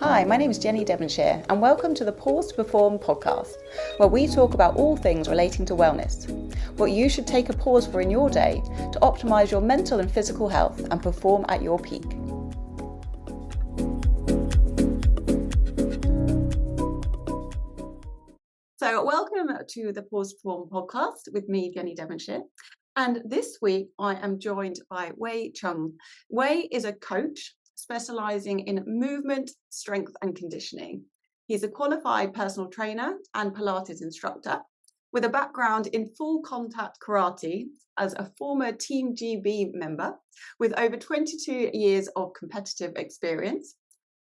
Hi, my name is Jenny Devonshire, and welcome to the Pause2Perform Podcast, where we talk about all things relating to wellness, what you should take a pause for in your day to optimise your mental and physical health and perform at your peak. So welcome to the Pause2Perform Podcast with me, Jenny Devonshire. And this week I am joined by Wai Cheung. Wai is a coach specialising in movement, strength and conditioning. He's a qualified personal trainer and Pilates instructor with a background in full contact karate as a former Team GB member with over 22 years of competitive experience.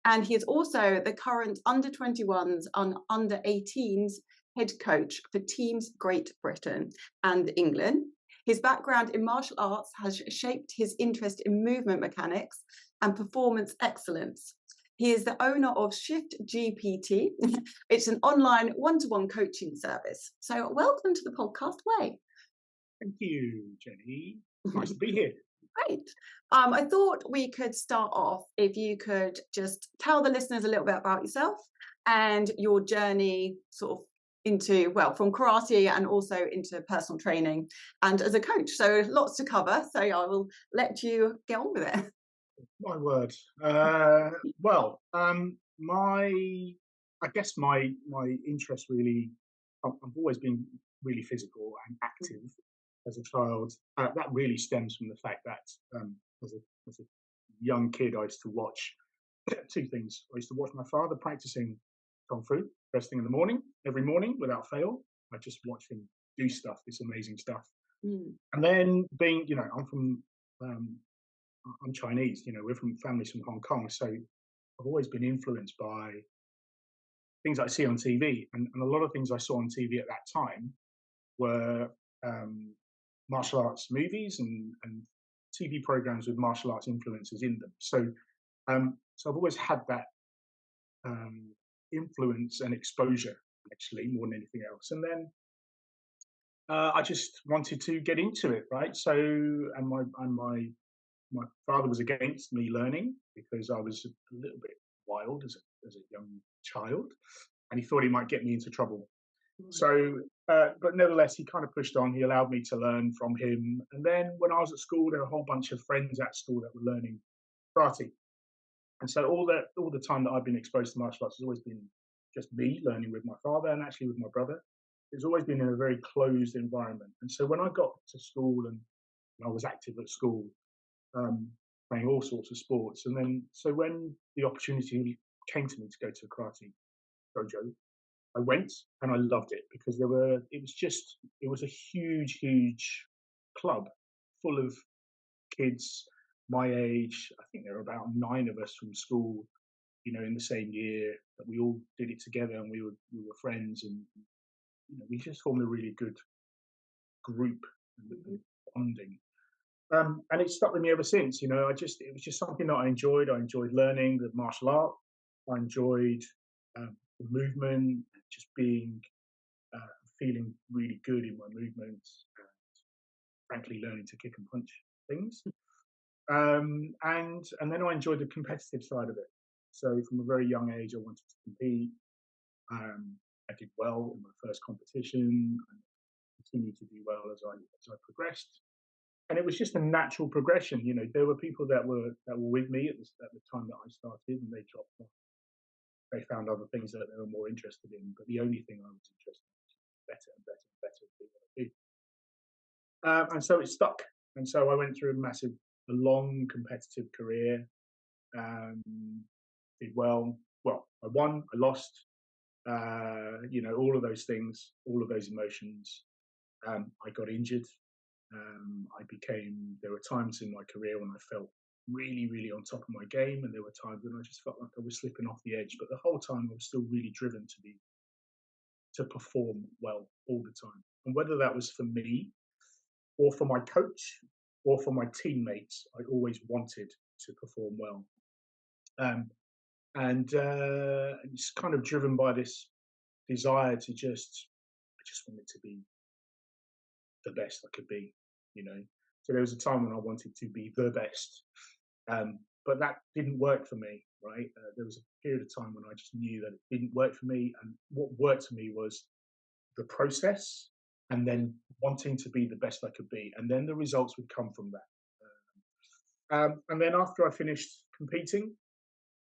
And he is also the current under 21s and under 18s head coach for Teams Great Britain and England. His background in martial arts has shaped his interest in movement mechanics and performance excellence. He is the owner of Shift GPT. It's an online one-to-one coaching service. So welcome to the podcast, Wai. Thank you, Jenny. Nice to be here. Great. I thought we could start off if you could just tell the listeners a little bit about yourself and your journey sort of into, well, from karate and also into personal training and as a coach. So lots to cover. So I will let you get on with it. My word. I guess my interest really, I've always been really physical and active as a child. That really stems from the fact that as a young kid, I used to watch two things. I used to watch my father practicing Kung Fu first thing in the morning, every morning without fail. I just watch him do stuff, this amazing stuff. And then being, I'm Chinese, we're from families from Hong Kong. So I've always been influenced by things I see on TV. And a lot of things I saw on TV at that time were martial arts movies and TV programs with martial arts influences in them. So I've always had that influence and exposure, actually, more than anything else. And then I just wanted to get into it, right? So, and my father was against me learning because I was a little bit wild as a young child, and he thought he might get me into trouble. So, but nevertheless, he kind of pushed on. He allowed me to learn from him. And then when I was at school, there were a whole bunch of friends at school that were learning karate. And so all the time that I've been exposed to martial arts has always been just me learning with my father and actually with my brother. It's always been in a very closed environment. And so when I got to school and I was active at school, playing all sorts of sports, and then so when the opportunity came to me to go to a karate dojo, I went and I loved it because it was a huge club full of kids my age. I think there were about 9 of us from school, in the same year, that we all did it together, and we were friends, and we just formed a really good group and bonding. And it's stuck with me ever since. It was just something that I enjoyed. I enjoyed learning the martial art. I enjoyed the movement, just feeling really good in my movements, and frankly learning to kick and punch things. And then I enjoyed the competitive side of it. So from a very young age, I wanted to compete. I did well in my first competition, and continued to do well as I progressed. And it was just a natural progression. There were people that were with me at the time that I started, and they dropped off. They found other things that they were more interested in. But the only thing I was interested in was better and better and better at what I do. And so it stuck. And so I went through a long competitive career. Did well. Well, I won. I lost. All of those things, all of those emotions. I got injured. There were times in my career when I felt really, really on top of my game, and there were times when I just felt like I was slipping off the edge. But the whole time I was still really driven to perform well all the time. And whether that was for me or for my coach or for my teammates, I always wanted to perform well. And it's kind of driven by this desire to I just wanted to be the best I could be, So there was a time when I wanted to be the best, but that didn't work for me, right? There was a period of time when I just knew that it didn't work for me, and what worked for me was the process, and then wanting to be the best I could be, and then the results would come from that. And then after I finished competing,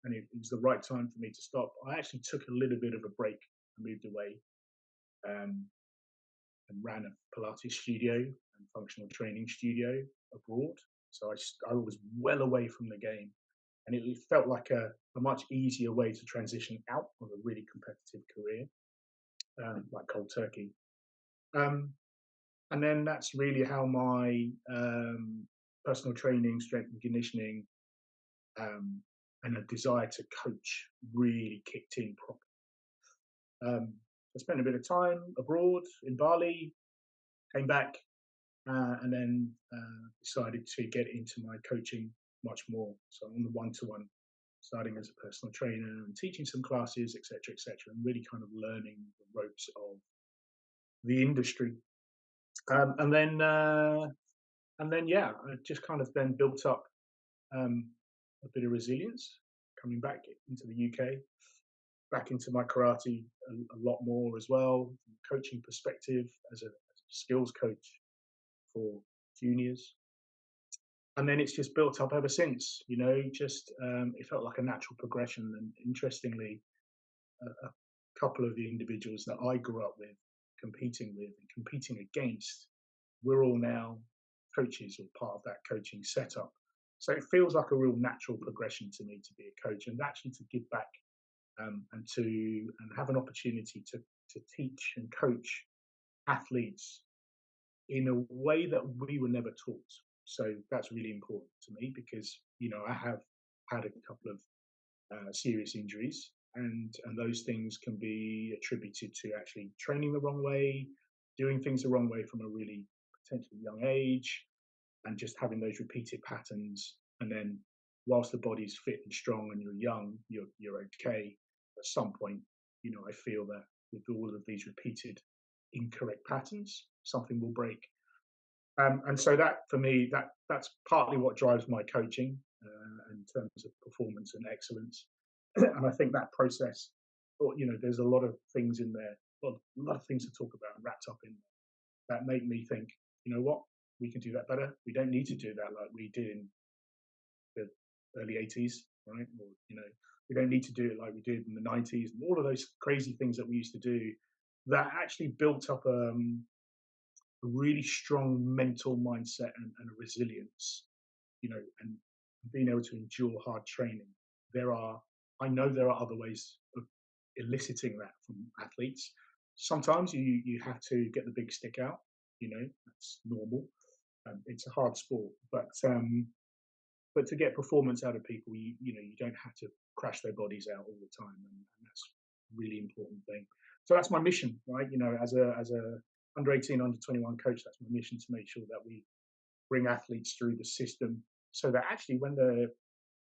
and it was the right time for me to stop, I actually took a little bit of a break. I moved away and ran a Pilates studio and functional training studio abroad. So I was well away from the game, and it felt like a much easier way to transition out of a really competitive career, like cold turkey. And then that's really how my personal training, strength and conditioning, and a desire to coach really kicked in properly. I spent a bit of time abroad in Bali, came back, and then decided to get into my coaching much more. So on the one-to-one, starting as a personal trainer and teaching some classes, etc., and really kind of learning the ropes of the industry. And then, yeah, I just kind of then built up a bit of resilience, coming back into the UK, back into my karate a lot more as well, from a coaching perspective as a skills coach for juniors. And then it's just built up ever since, just it felt like a natural progression. And interestingly, a couple of the individuals that I grew up with, competing against, we're all now coaches or part of that coaching setup. So it feels like a real natural progression to me to be a coach, and actually to give back and have an opportunity to teach and coach athletes in a way that we were never taught. So that's really important to me, because I have had a couple of serious injuries, and those things can be attributed to actually training the wrong way, doing things the wrong way from a really potentially young age, and just having those repeated patterns. And then whilst the body's fit and strong and you're young, you're okay. At some point, I feel that with all of these repeated incorrect patterns, something will break. And so that, for me, that's partly what drives my coaching in terms of performance and excellence. And I think that process, there's a lot of things in there, a lot of things to talk about wrapped up in there that make me think, you know what, we can do that better. We don't need to do that like we did in the early 80s, right? Or, we don't need to do it like we did in the 90s, and all of those crazy things that we used to do that actually built up a really strong mental mindset and a resilience, and being able to endure hard training. I know there are other ways of eliciting that from athletes. Sometimes you have to get the big stick out, that's normal. It's a hard sport, but to get performance out of people, you don't have to crash their bodies out all the time, and that's a really important thing. So that's my mission, right? As a under 18, under 21 coach, that's my mission, to make sure that we bring athletes through the system, so that actually when they're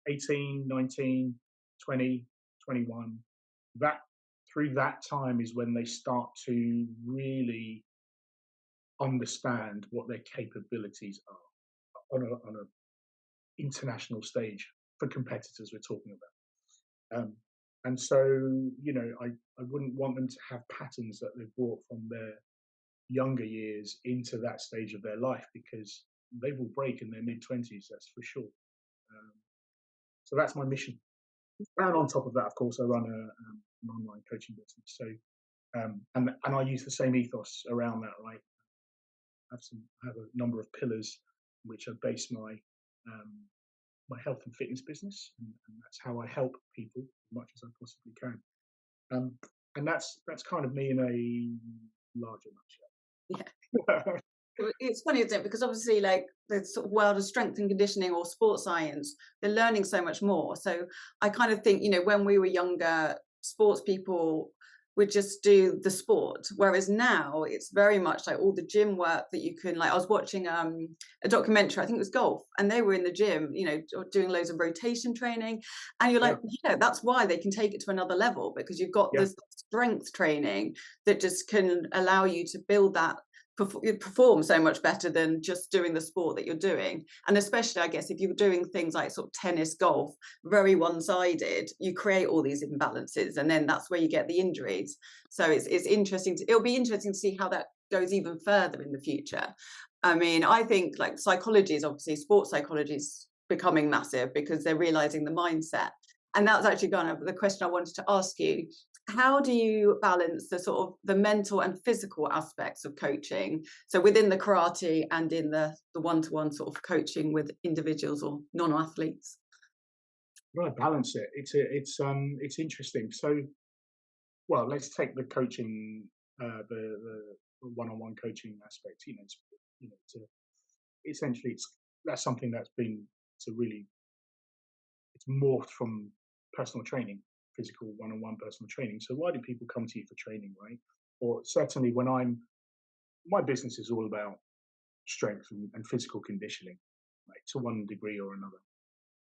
18, 19, 20, 21, that through that time is when they start to really understand what their capabilities are on a international stage for competitors we're talking about. And so, I wouldn't want them to have patterns that they've brought from their younger years into that stage of their life, because they will break in their mid-20s, that's for sure. So that's my mission. And on top of that, of course, I run an online coaching business. So, and I use the same ethos around that, right? I have a number of pillars which I base my health and fitness business, and that's how I help people as much as I possibly can. And that's kind of me in a larger nutshell. Yeah. It's funny, isn't it? Because obviously, like the sort of world of strength and conditioning or sports science, they're learning so much more. So I kind of think, when we were younger, sports people would just do the sport, whereas now it's very much like all the gym work that you can, like I was watching a documentary, I think it was golf, and they were in the gym, doing loads of rotation training, and you're like, that's why they can take it to another level, because you've got this strength training that just can allow you to build that perform so much better than just doing the sport that you're doing. And especially, I guess, if you're doing things like sort of tennis, golf, very one-sided, you create all these imbalances, and then that's where you get the injuries. So it's interesting. It'll be interesting to see how that goes even further in the future. I mean, I think like psychology is obviously, sports psychology is becoming massive because they're realizing the mindset. And that's actually gone over the question I wanted to ask you. How do you balance the sort of the mental and physical aspects of coaching? So within the karate and in the one-to-one sort of coaching with individuals or non-athletes? Right, balance it. It's interesting. So, well, let's take the coaching, the one-on-one coaching aspect. Essentially, that's something that's been to really, it's morphed from personal training, physical one-on-one personal training. So why do people come to you for training, right? Or certainly my business is all about strength and physical conditioning, right, to one degree or another.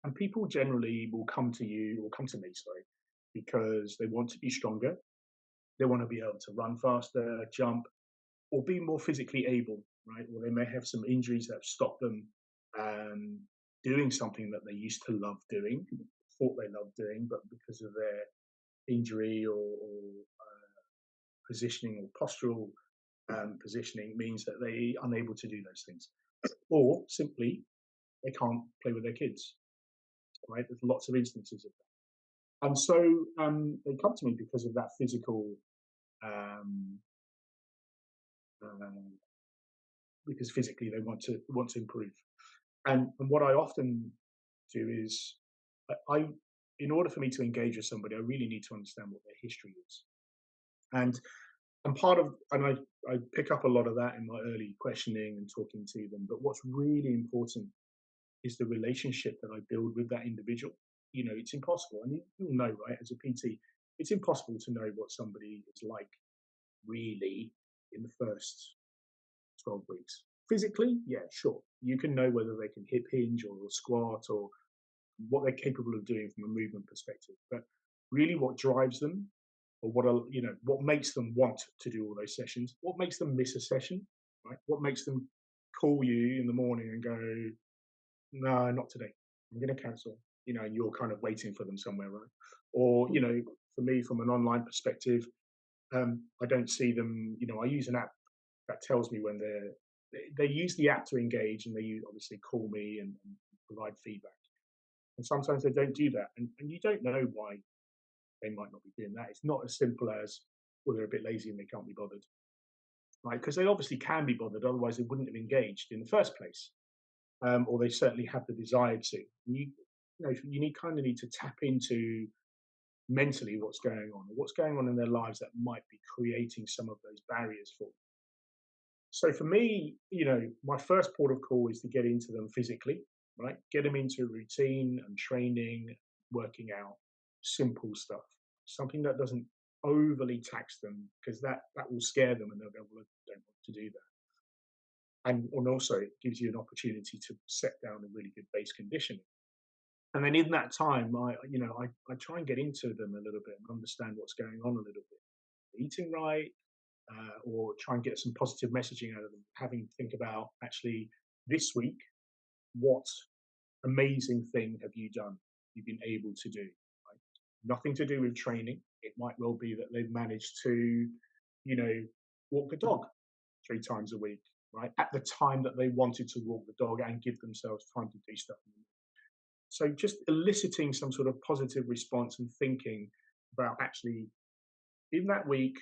And people generally will come to you, or come to me, sorry, because they want to be stronger. They want to be able to run faster, jump, or be more physically able, right? Or they may have some injuries that have stopped them doing something that they used to love doing, thought they loved doing, but because of their injury or positioning or postural positioning means that they're unable to do those things. Or simply, they can't play with their kids, right? There's lots of instances of that. And so they come to me because of that physical, because physically they want to improve. And what I often do is, in order for me to engage with somebody, I really need to understand what their history is. And I pick up a lot of that in my early questioning and talking to them. But what's really important is the relationship that I build with that individual. It's impossible, and you'll know, right, as a PT, it's impossible to know what somebody is like really in the first 12 weeks. Physically, yeah, sure. You can know whether they can hip hinge or squat or what they're capable of doing from a movement perspective. But really what drives them, or what makes them want to do all those sessions, what makes them miss a session, right? What makes them call you in the morning and go, no, not today, I'm going to cancel, and you're kind of waiting for them somewhere, right? Or, for me, from an online perspective, I don't see them, I use an app that tells me when they use the app to engage, and they obviously call me and provide feedback. And sometimes they don't do that. And you don't know why they might not be doing that. It's not as simple as, well, they're a bit lazy and they can't be bothered, right? Because they obviously can be bothered, otherwise they wouldn't have engaged in the first place. Or they certainly have the desire to. And you kind of need to tap into mentally what's going on, or what's going on in their lives that might be creating some of those barriers for them. So for me, my first port of call is to get into them physically, right? Get them into routine and training, working out simple stuff, something that doesn't overly tax them, because that will scare them and they'll go, well, I don't want to do that. And also it gives you an opportunity to set down a really good base conditioning. And then in that time, I try and get into them a little bit and understand what's going on a little bit. Eating right, or try and get some positive messaging out of them. Having to think about, actually, this week, what amazing thing have you done? You've been able to do. Right? Nothing to do with training. It might well be that they've managed to, walk the dog 3 times a week, right? At the time that they wanted to walk the dog and give themselves time to do stuff. So just eliciting some sort of positive response and thinking about, actually, in that week,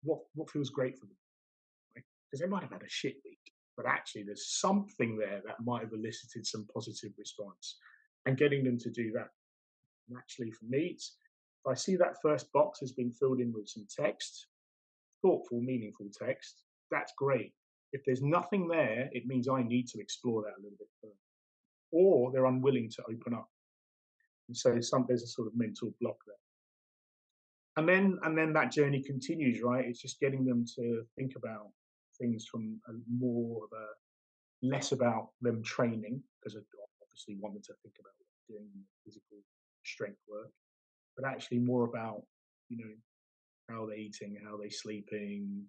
what feels great for them, right? Because they might have had a shit week, but actually there's something there that might have elicited some positive response, and getting them to do that. And actually, for me, if I see that first box has been filled in with some text, thoughtful, meaningful text, that's great. If there's nothing there, it means I need to explore that a little bit further. Or they're unwilling to open up. And so there's a sort of mental block there. And then that journey continues, right? It's just getting them to think about things from less about them training, because I obviously want them to think about what they're doing in physical strength work, but actually more about, how they're eating, how they're sleeping,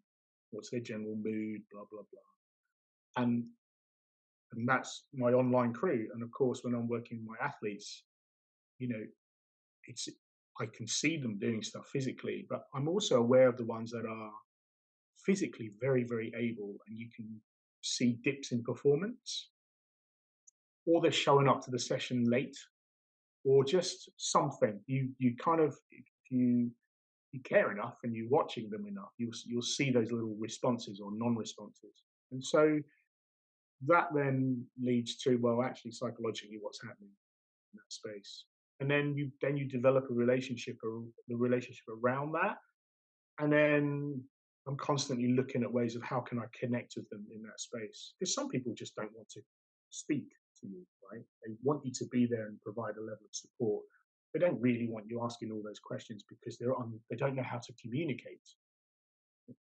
what's their general mood, blah blah blah. And that's my online crew. And of course, when I'm working with my athletes, you know, it's I can see them doing stuff physically, but I'm also aware of the ones that are physically very, very able, and you can see dips in performance, or they're showing up to the session late, or just something. You kind of, if you care enough and you're watching them enough, you'll see those little responses or non-responses. And so that then leads to, well, actually psychologically what's happening in that space. And then you develop a relationship, or the relationship around that. And then I'm constantly looking at ways of how can I connect with them in that space. Because some people just don't want to speak to you, right? They want you to be there and provide a level of support. They don't really want you asking all those questions because they don't know how to communicate.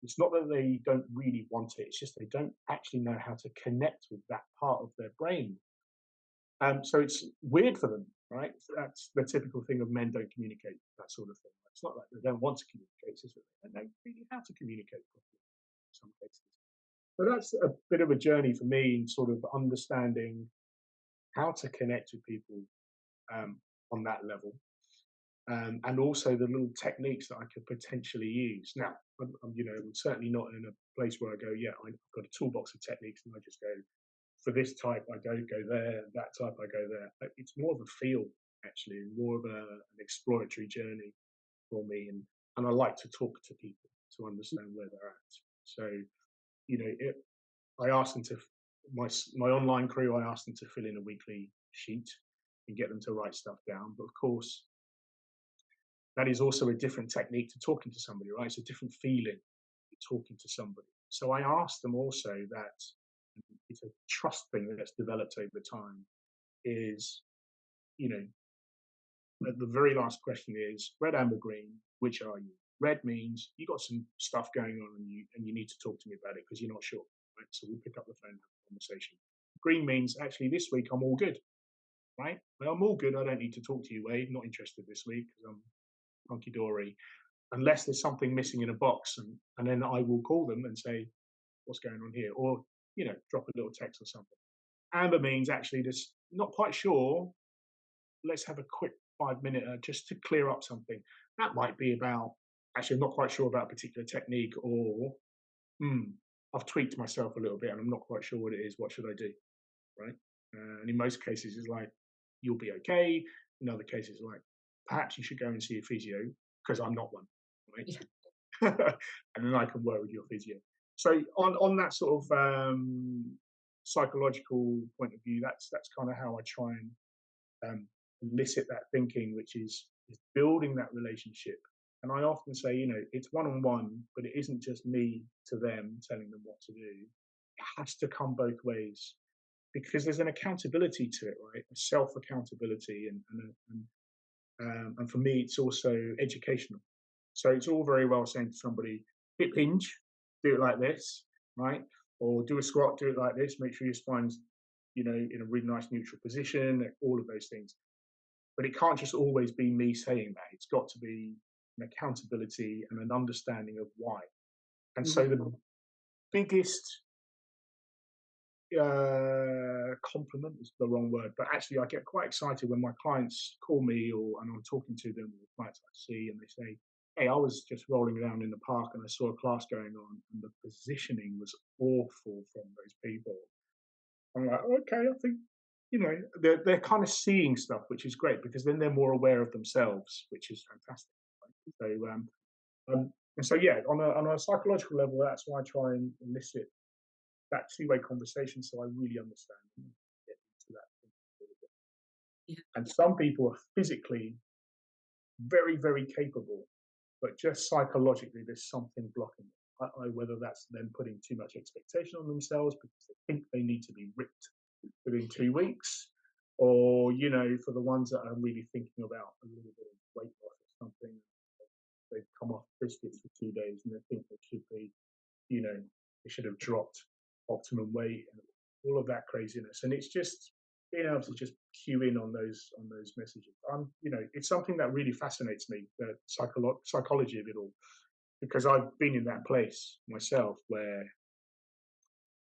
It's not that they don't really want it, it's just they don't actually know how to connect with that part of their brain. So it's weird for them, right? That's the typical thing of men don't communicate, that sort of thing. It's not like they don't want to communicate, it's just that they don't know really how to communicate properly in some cases. So that's a bit of a journey for me in sort of understanding how to connect with people on that level. And also the little techniques that I could potentially use. Now, I'm certainly not in a place where I go, yeah, I've got a toolbox of techniques and I just go, for this type, I go there, that type, I go there. It's more of a feel, actually, more of an exploratory journey for me. And I like to talk to people to understand where they're at. So, I asked them to, my online crew, I asked them to fill in a weekly sheet and get them to write stuff down. But of course, that is also a different technique to talking to somebody, right? It's a different feeling talking to somebody. So I asked them also that it's a trust thing that's developed over time is, the very last question is red, amber, green, which are you? Red means you got some stuff going on and you need to talk to me about it because you're not sure, right? So we'll pick up the phone and have a conversation. Green means actually this week I'm all good, right? Well, I'm all good. I don't need to talk to you, Wade. Not interested this week because I'm hunky-dory, unless there's something missing in a box, and then I will call them and say, what's going on here? Or, drop a little text or something. Amber means actually just not quite sure. Let's have a quick 5-minute just to clear up something. That might be about, actually, I'm not quite sure about a particular technique, or I've tweaked myself a little bit and I'm not quite sure what it is. What should I do? Right? And in most cases, it's like, you'll be okay. In other cases, like, perhaps you should go and see a physio because I'm not one, right? Yeah. And then I can work with your physio. So on that sort of psychological point of view, that's kind of how I try and elicit that thinking, which is building that relationship. And I often say, it's one-on-one, but it isn't just me to them telling them what to do. It has to come both ways because there's an accountability to it, right? A self-accountability, and for me, it's also educational. So it's all very well saying to somebody, hip hinge, do it like this, right? Or do a squat, do it like this. Make sure your spine's, in a really nice neutral position, all of those things. But it can't just always be me saying that. It's got to be an accountability and an understanding of why. And so the biggest compliment is the wrong word, but actually I get quite excited when my clients call me and I'm talking to them, or clients I see, and they say, hey, I was just rolling around in the park and I saw a class going on and the positioning was awful from those people. I'm like, okay, I think, they're kind of seeing stuff, which is great because then they're more aware of themselves, which is fantastic. Right? So yeah, on a psychological level, that's why I try and elicit that two-way conversation so I really understand and get into that thing a little bit. Yeah. And some people are physically very, very capable, but just psychologically there's something blocking them. Whether that's them putting too much expectation on themselves because they think they need to be ripped within 2 weeks, or for the ones that are really thinking about a little bit of weight loss or something, they've come off biscuits for 2 days and they think they should be, they should have dropped optimum weight and all of that craziness. And it's just being able to just cue in on those messages. It's something that really fascinates me, the psychology of it all. because I've been in that place myself where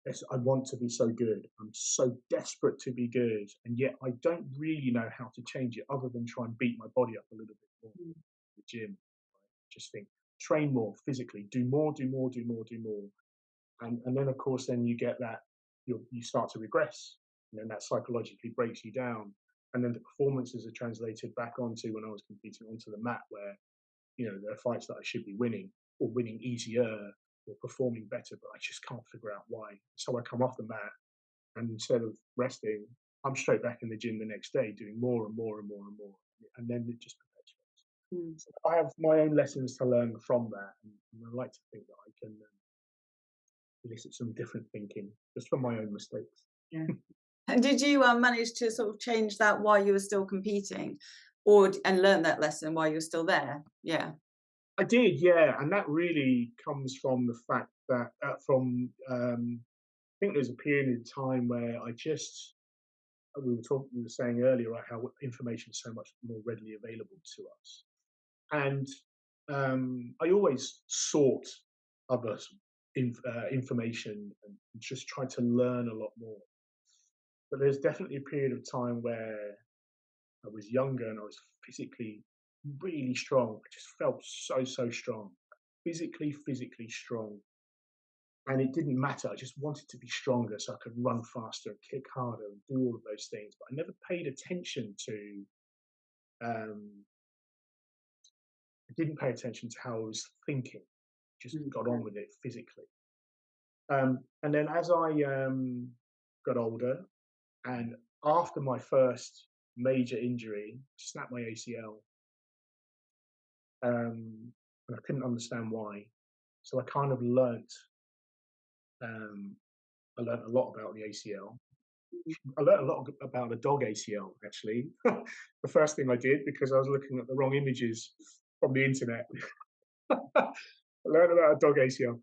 yes, I want to be so good. I'm so desperate to be good, and yet I don't really know how to change it other than try and beat my body up a little bit more Mm. in the gym. Just think, train more physically, do more, do more, do more, do more, and then of course then you get that you start to regress, and then that psychologically breaks you down, and then the performances are translated back onto when I was competing onto the mat where there are fights that I should be winning or winning easier or performing better, but I just can't figure out why. So I come off the mat and instead of resting, I'm straight back in the gym the next day doing more and more and more and more. And then it just perpetuates. Mm. So I have my own lessons to learn from that. And I like to think that I can elicit some different thinking just from my own mistakes. Yeah. And did you manage to sort of change that while you were still competing, and learn that lesson while you were still there? Yeah. I did, yeah. And that really comes from the fact that I think there's a period of time where we were saying earlier, right, how information is so much more readily available to us. And I always sought other information and just tried to learn a lot more. But there's definitely a period of time where I was younger and I was physically really strong. I just felt so strong, physically strong. And it didn't matter. I just wanted to be stronger so I could run faster and kick harder and do all of those things. But I never paid attention to, I didn't pay attention to how I was thinking. Just got on with it physically. And then as I got older and after my first major injury, snapped my ACL, and I couldn't understand why. So I kind of I learned a lot about the ACL. I learned a lot about a dog ACL, actually. The first thing I did, because I was looking at the wrong images from the internet. I learned about a dog ACL.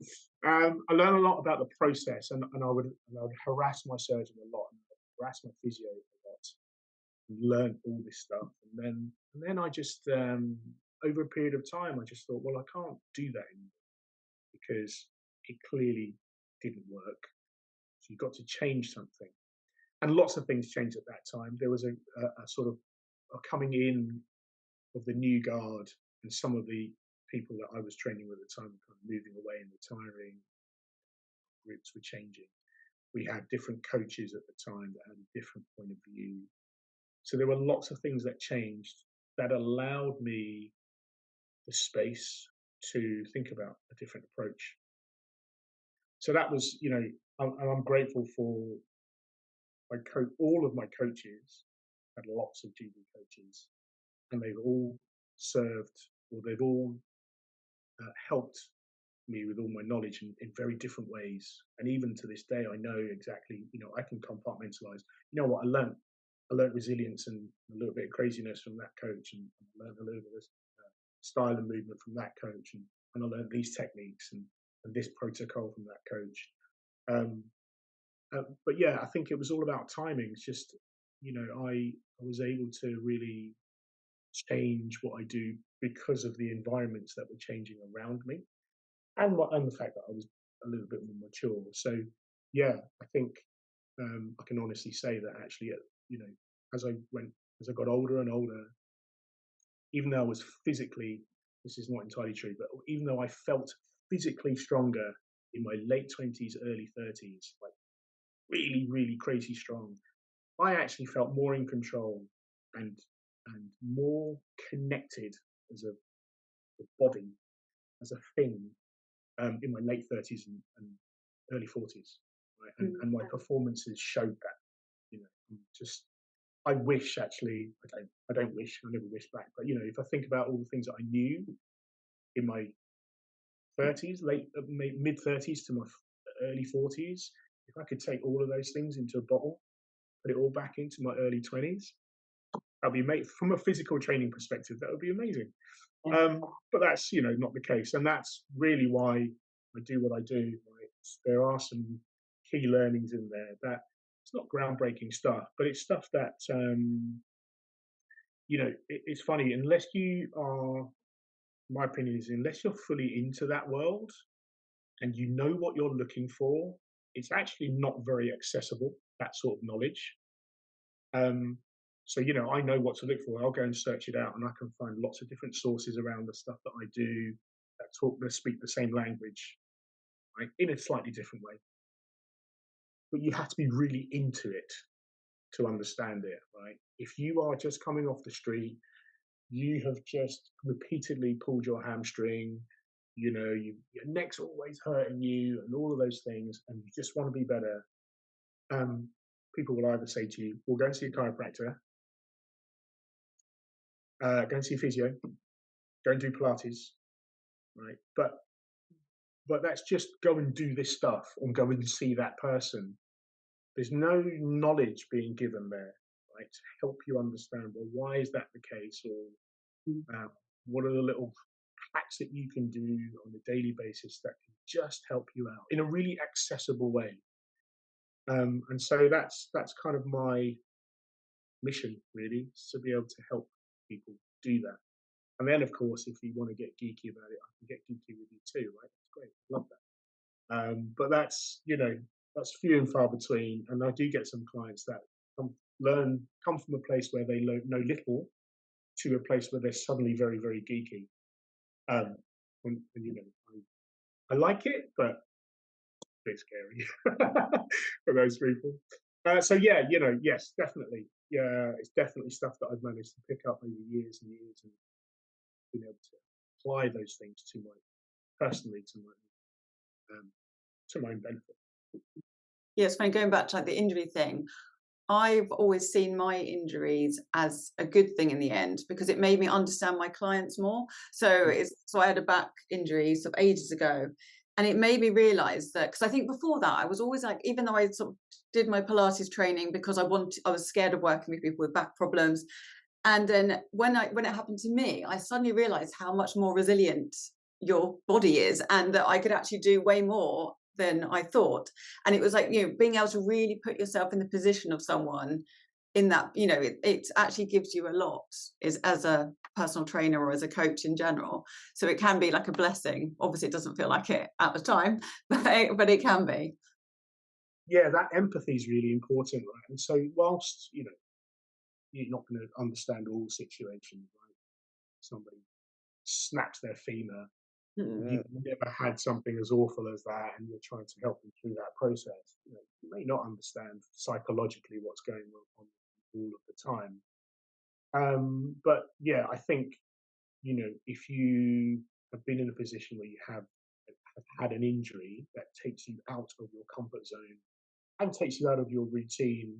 I learned a lot about the process, and I would harass my surgeon a lot, and harass my physio a lot, and learn all this stuff. And then I just, over a period of time, I just thought, well, I can't do that anymore because it clearly didn't work. So you've got to change something. And lots of things changed at that time. There was a sort of a coming in of the new guard, and some of the people that I was training with at the time were kind of moving away and retiring. Groups were changing. We had different coaches at the time that had a different point of view. So there were lots of things that changed that allowed me the space to think about a different approach. So that was, I'm grateful for all of my coaches. Had lots of GB coaches, and they've all served, or they've all helped me with all my knowledge in very different ways. And even to this day, I know exactly, I can compartmentalize. You know what? I learned resilience and a little bit of craziness from that coach, and I learned a little bit of style and movement from that coach, and I learned these techniques and this protocol from that coach. But yeah, I think it was all about timing. It's just, I was able to really change what I do because of the environments that were changing around me, and the fact that I was a little bit more mature. So yeah, I think I can honestly say that actually, as I got older and older, even though I was physically, this is not entirely true, but even though I felt physically stronger in my late 20s, early 30s, like really, really crazy strong, I actually felt more in control and more connected as a body, as a thing, in my late 30s and early 40s, right? And my performances showed that. Just I wish actually I don't wish, I never wish back, but if I think about all the things that I knew in my 30s, mid 30s to my early 40s, if I could take all of those things into a bottle, put it all back into my early 20s, that'd be amazing. From a physical training perspective, that would be amazing. But that's not the case, and that's really why I do what I do. Right? There are some key learnings in there that it's not groundbreaking stuff, but it's stuff that it's funny, unless you are my opinion is, unless you're fully into that world and you know what you're looking for, it's actually not very accessible, that sort of knowledge. Um, so, I know what to look for. I'll go and search it out, and I can find lots of different sources around the stuff that I do that speak the same language, right, in a slightly different way. But you have to be really into it to understand it, right? If you are just coming off the street, you have just repeatedly pulled your hamstring, your neck's always hurting you, and all of those things, and you just want to be better. People will either say to you, "Well, go and see a chiropractor, go and see a physio, go and do Pilates," right? But that's just go and do this stuff and go and see that person. There's no knowledge being given there, right, to help you understand, well, why is that the case, or what are the little hacks that you can do on a daily basis that can just help you out in a really accessible way. And so that's kind of my mission, really, is to be able to help people do that. And then, of course, if you want to get geeky about it, I can get geeky with you too, right? That's great. Love that. But that's few and far between. And I do get some clients that come from a place where they know little to a place where they're suddenly very, very geeky. And I like it, but a bit scary for those people. So yeah, yes, definitely. Yeah, it's definitely stuff that I've managed to pick up over years and years, and been able to apply those things to my own benefit. Yes, when going back to like the injury thing, I've always seen my injuries as a good thing in the end, because it made me understand my clients more. So I had a back injury sort of ages ago, and it made me realize that, because I think before that I was always like, even though I sort of did my Pilates training because I was scared of working with people with back problems, and then when it happened to me, I suddenly realized how much more resilient your body is, and that I could actually do way more than I thought. And it was like, being able to really put yourself in the position of someone in that, it actually gives you a lot as a personal trainer or as a coach in general. So it can be like a blessing. Obviously, it doesn't feel like it at the time, but it can be. Yeah, that empathy is really important, right? And so whilst, you're not going to understand all situations, right? Somebody snaps their femur. You've never had something as awful as that, and you're trying to help them through that process. You may not understand psychologically what's going on all of the time. But yeah, I think, if you have been in a position where you have had an injury that takes you out of your comfort zone and takes you out of your routine,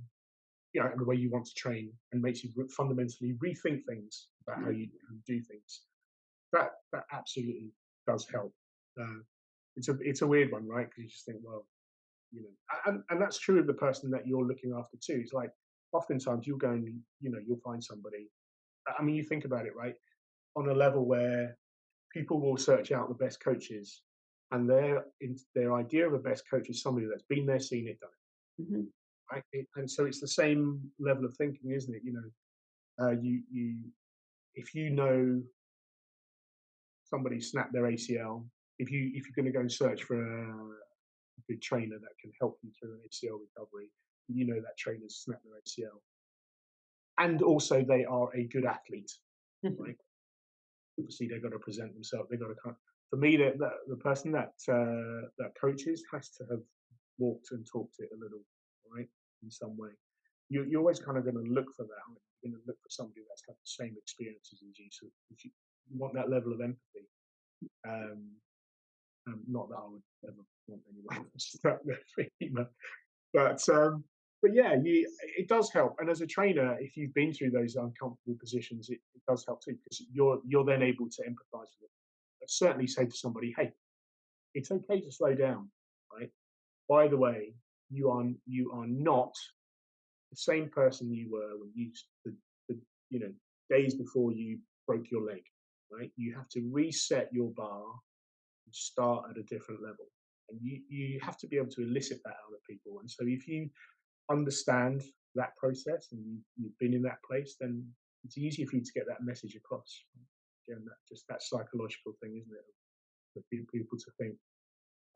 and the way you want to train, and makes you fundamentally rethink things about how you do things, that absolutely does help. It's a weird one, right? Because you just think, well, and that's true of the person that you're looking after too. It's like oftentimes you'll go and you'll find somebody. I mean, you think about it, right? On a level where people will search out the best coaches, and their idea of a best coach is somebody that's been there, seen it, done it. Mm-hmm. Right? And so it's the same level of thinking, isn't it? If you know somebody snapped their ACL, if you're going to go and search for a good trainer that can help you through an ACL recovery, that trainer's snapped their ACL, and also they are a good athlete, right? Obviously, they've got to present themselves. They've got to for me, the person that coaches has to have walked and talked it a little, right, in some way. You're always kind of going to look for that. You're going to look for somebody that's had the same experiences as you. So you want that level of empathy. Not that I would ever want anyone to snap their femur, but yeah, it does help. And as a trainer, if you've been through those uncomfortable positions, it does help too, because you're then able to empathise with it. But certainly say to somebody, hey, it's okay to slow down, right? By the way, you are not the same person you were when the days before you broke your leg, right? You have to reset your bar and start at a different level, and you have to be able to elicit that out of people. And so if you understand that process and you've been in that place, then it's easier for you to get that message across. again, that psychological thing, isn't it? For people to think,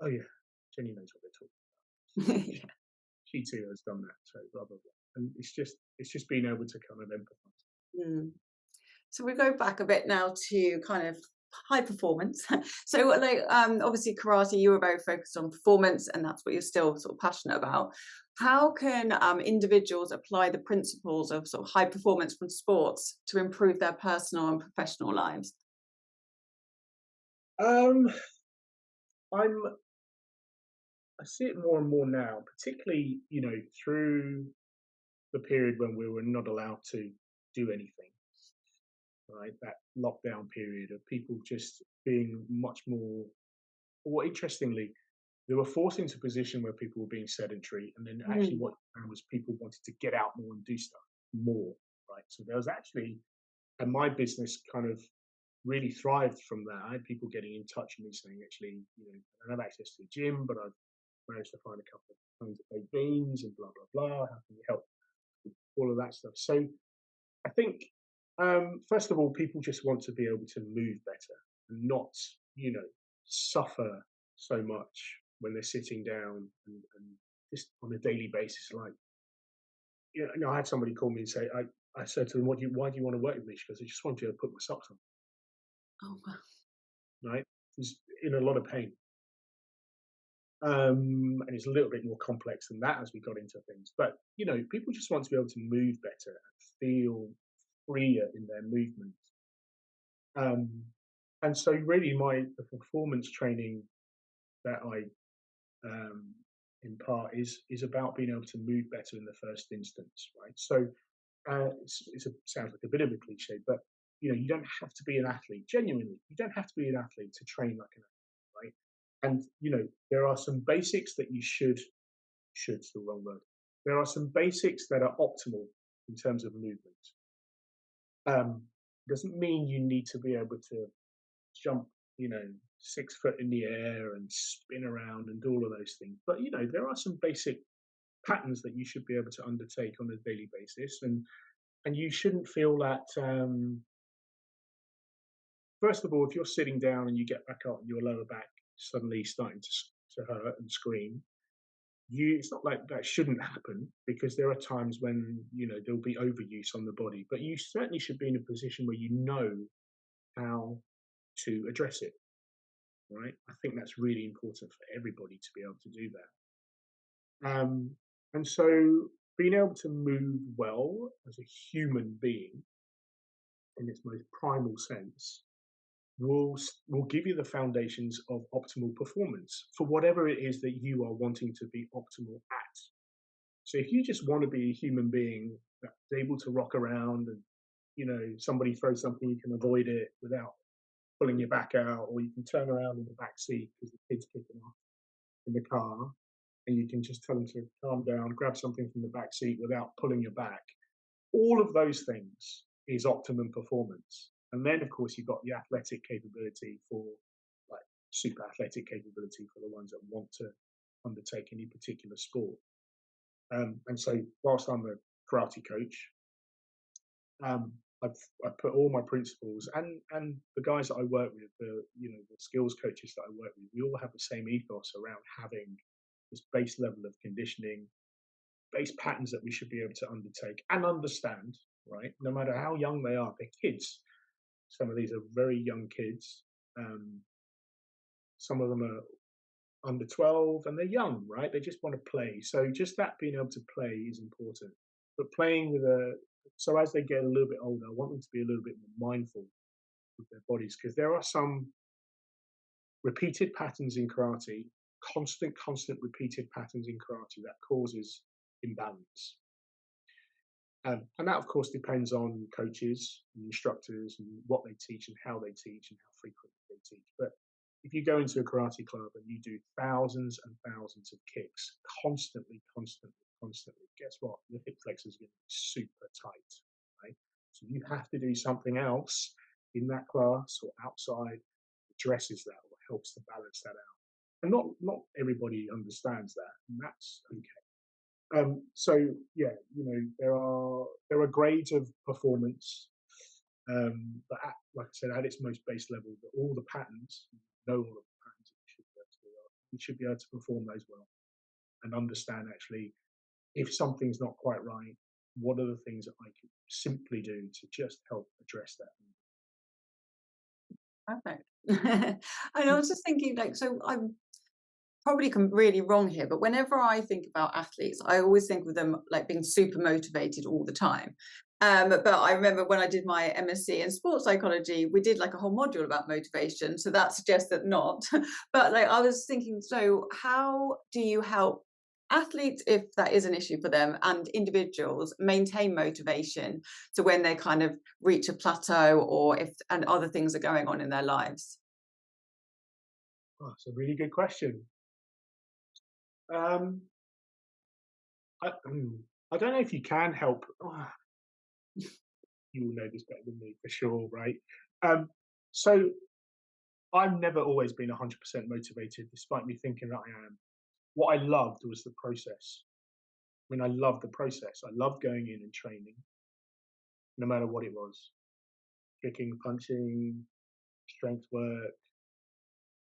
oh yeah, Jenny knows what they're talking about. Yeah. She too has done that. So blah blah blah. And it's just being able to kind of empathise. Mm. So we go back a bit now to kind of high performance. So like obviously karate, you were very focused on performance, and that's what you're still sort of passionate about. How can individuals apply the principles of sort of high performance from sports to improve their personal and professional lives? Um, I see it more and more now, particularly through the period when we were not allowed to do anything. Right, that lockdown period of people just being much more, or interestingly, they were forced into a position where people were being sedentary, and then actually Mm. what happened was people wanted to get out more and do stuff more, right? So there was actually, and my business kind of really thrived from that. I had people getting in touch with me saying, actually, I don't have access to a gym, but I've managed to find a couple of kinds of baked beans and blah blah blah. How can you help with all of that stuff? So I think, first of all, people just want to be able to move better and not, suffer so much when they're sitting down and just on a daily basis. Like, I had somebody call me and say, I said to them, why do you want to work with me? She goes, I just want to be able to put my socks on, Oh wow. right? She's in a lot of pain. And it's a little bit more complex than that as we got into things. But, people just want to be able to move better and feel freer in their movement. And so really the performance training that I impart is about being able to move better in the first instance, right? So sounds like a bit of a cliche, but you don't have to be an athlete. Genuinely, you don't have to be an athlete to train like an athlete, right? And there are some basics that you should's the wrong word. There are some basics that are optimal in terms of movement. Doesn't mean you need to be able to jump, 6 foot in the air and spin around and do all of those things. But there are some basic patterns that you should be able to undertake on a daily basis, and you shouldn't feel that. First of all, if you're sitting down and you get back up and your lower back suddenly starting to hurt and scream, it's not like that shouldn't happen, because there are times when there'll be overuse on the body, but you certainly should be in a position where you know how to address it, right? I think that's really important for everybody to be able to do that. And so being able to move well as a human being in its most primal sense will give you the foundations of optimal performance for whatever it is that you are wanting to be optimal at. So if you just want to be a human being that's able to rock around and somebody throws something, you can avoid it without pulling your back out, or you can turn around in the back seat because the kid's kicking off in the car, and you can just tell them to calm down, grab something from the back seat without pulling your back. All of those things is optimum performance. And then, of course, you've got the athletic capability for, like, super athletic capability for the ones that want to undertake any particular sport. And so, whilst I'm a karate coach, I've put all my principles, and the guys that I work with, the skills coaches that I work with, we all have the same ethos around having this base level of conditioning, base patterns that we should be able to undertake and understand, right? No matter how young they are, they're kids. Some of these are very young kids. Some of them are under 12 and they're young, right? They just want to play. So just that being able to play is important. But playing so as they get a little bit older, I want them to be a little bit more mindful with their bodies, because there are some repeated patterns in karate, constant repeated patterns in karate that causes imbalance. And that, of course, depends on coaches and instructors and what they teach and how they teach and how frequently they teach. But if you go into a karate club and you do thousands and thousands of kicks constantly, guess what? Your hip flexors are going to be super tight, right? So you have to do something else in that class or outside that addresses that or helps to balance that out. And not everybody understands that, and that's okay. So yeah, there are grades of performance. But like I said, at its most base level, all the patterns, know all of the patterns that you should be able to perform those well and understand actually if something's not quite right, what are the things that I can simply do to just help address that? Perfect. And I was just thinking, like, so I'm probably really wrong here, but whenever I think about athletes, I always think of them like being super motivated all the time. But I remember when I did my MSc in sports psychology, we did like a whole module about motivation. So that suggests that not. But like I was thinking, so how do you help athletes, if that is an issue for them, and individuals maintain motivation to when they kind of reach a plateau or if and other things are going on in their lives? Oh, it's a really good question. Um, I don't know if you can help. Oh, you will know this better than me for sure, right? So I've never always been 100% motivated, despite me thinking that I am. What I loved was the process. I mean, I loved the process. I loved going in and training, no matter what it was. Kicking, punching, strength work.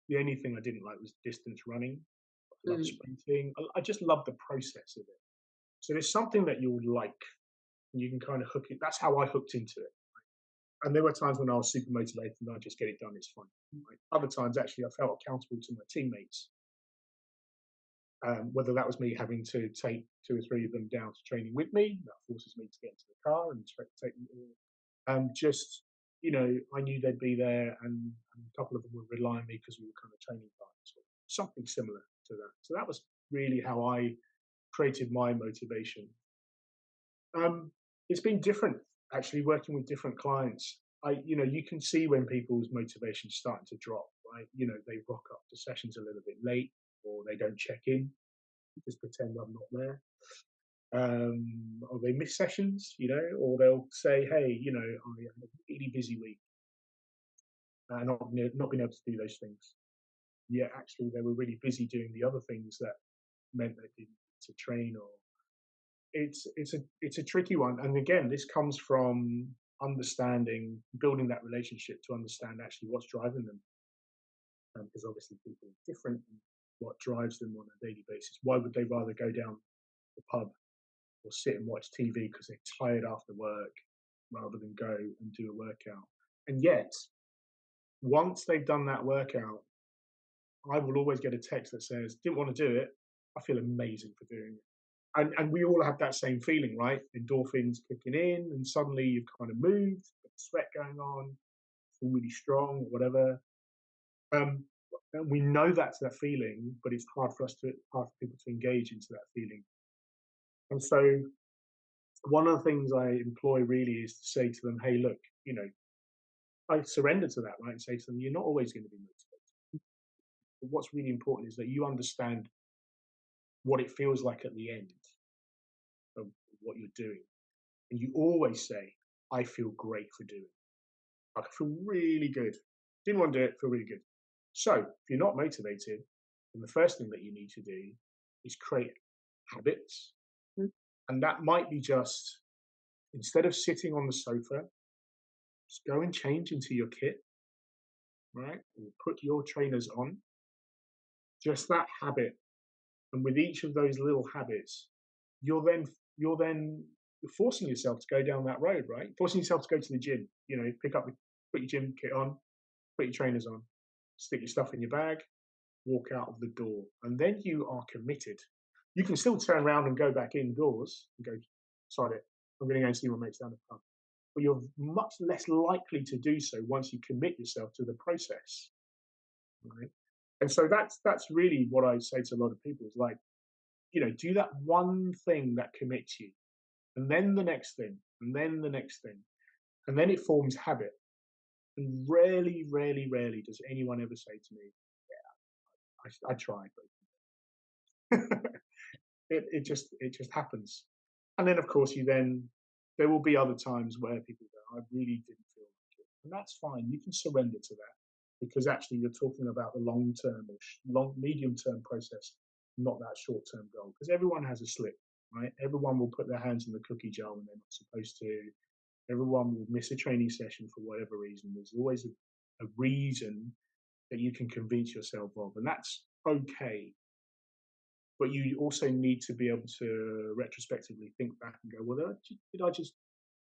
The only thing I didn't like was distance running. I love Mm. sprinting. I just love the process of it. So there's something that you'll like, and you can kind of hook it. That's how I hooked into it. And there were times when I was super motivated and I just get it done. It's fine. Right? Other times, actually, I felt accountable to my teammates. Whether that was me having to take 2 or 3 of them down to training with me, that forces me to get into the car and take them all. Just, I knew they'd be there, and a couple of them would rely on me because we were kind of training partners, or something similar to that. So that was really how I created my motivation. It's been different actually working with different clients. You can see when people's motivation's starting to drop, right? They rock up to sessions a little bit late, or they don't check in, just pretend I'm not there. Or they miss sessions, or they'll say, "Hey, I had a really busy week, and not being able to do those things." Yeah, actually, they were really busy doing the other things that meant they didn't need to train. Or it's a tricky one, and again, this comes from understanding, building that relationship to understand actually what's driving them, because obviously people are different. And what drives them on a daily basis? Why would they rather go down the pub or sit and watch TV because they're tired after work rather than go and do a workout? And yet, once they've done that workout, I will always get a text that says, "Didn't want to do it. I feel amazing for doing it." And we all have that same feeling, right? Endorphins kicking in, and suddenly you've kind of moved, got sweat going on, feel really strong, or whatever. Um, and we know that's that feeling, but it's hard for people to engage into that feeling. And so, one of the things I employ really is to say to them, "Hey, look, I surrender to that, right? And say to them, you're not always going to be motivated. But what's really important is that you understand what it feels like at the end of what you're doing. And you always say, I feel great for doing it. I feel really good. Didn't want to do it, feel really good." So if you're not motivated, then the first thing that you need to do is create habits. Mm. And that might be just, instead of sitting on the sofa, just go and change into your kit, right? Or put your trainers on. Just that habit. And with each of those little habits, you're forcing yourself to go down that road, right? Forcing yourself to go to the gym. Put your gym kit on, put your trainers on, stick your stuff in your bag, walk out of the door, and then you are committed. You can still turn around and go back indoors and go, "Sorry, I'm going to go and see my mates down the pub." But you're much less likely to do so once you commit yourself to the process, right? And so that's really what I say to a lot of people is like, do that one thing that commits you, and then the next thing, and then the next thing, and then it forms habit. And rarely, rarely, rarely does anyone ever say to me, "Yeah, I tried," but it just happens. And then, of course, there will be other times where people go, "I really didn't feel like it," and that's fine. You can surrender to that, because actually you're talking about the long term or medium term process, not that short term goal. Because everyone has a slip, right? Everyone will put their hands in the cookie jar when they're not supposed to. Everyone will miss a training session for whatever reason. There's always a reason that you can convince yourself of, and that's okay. But you also need to be able to retrospectively think back and go, well, did I just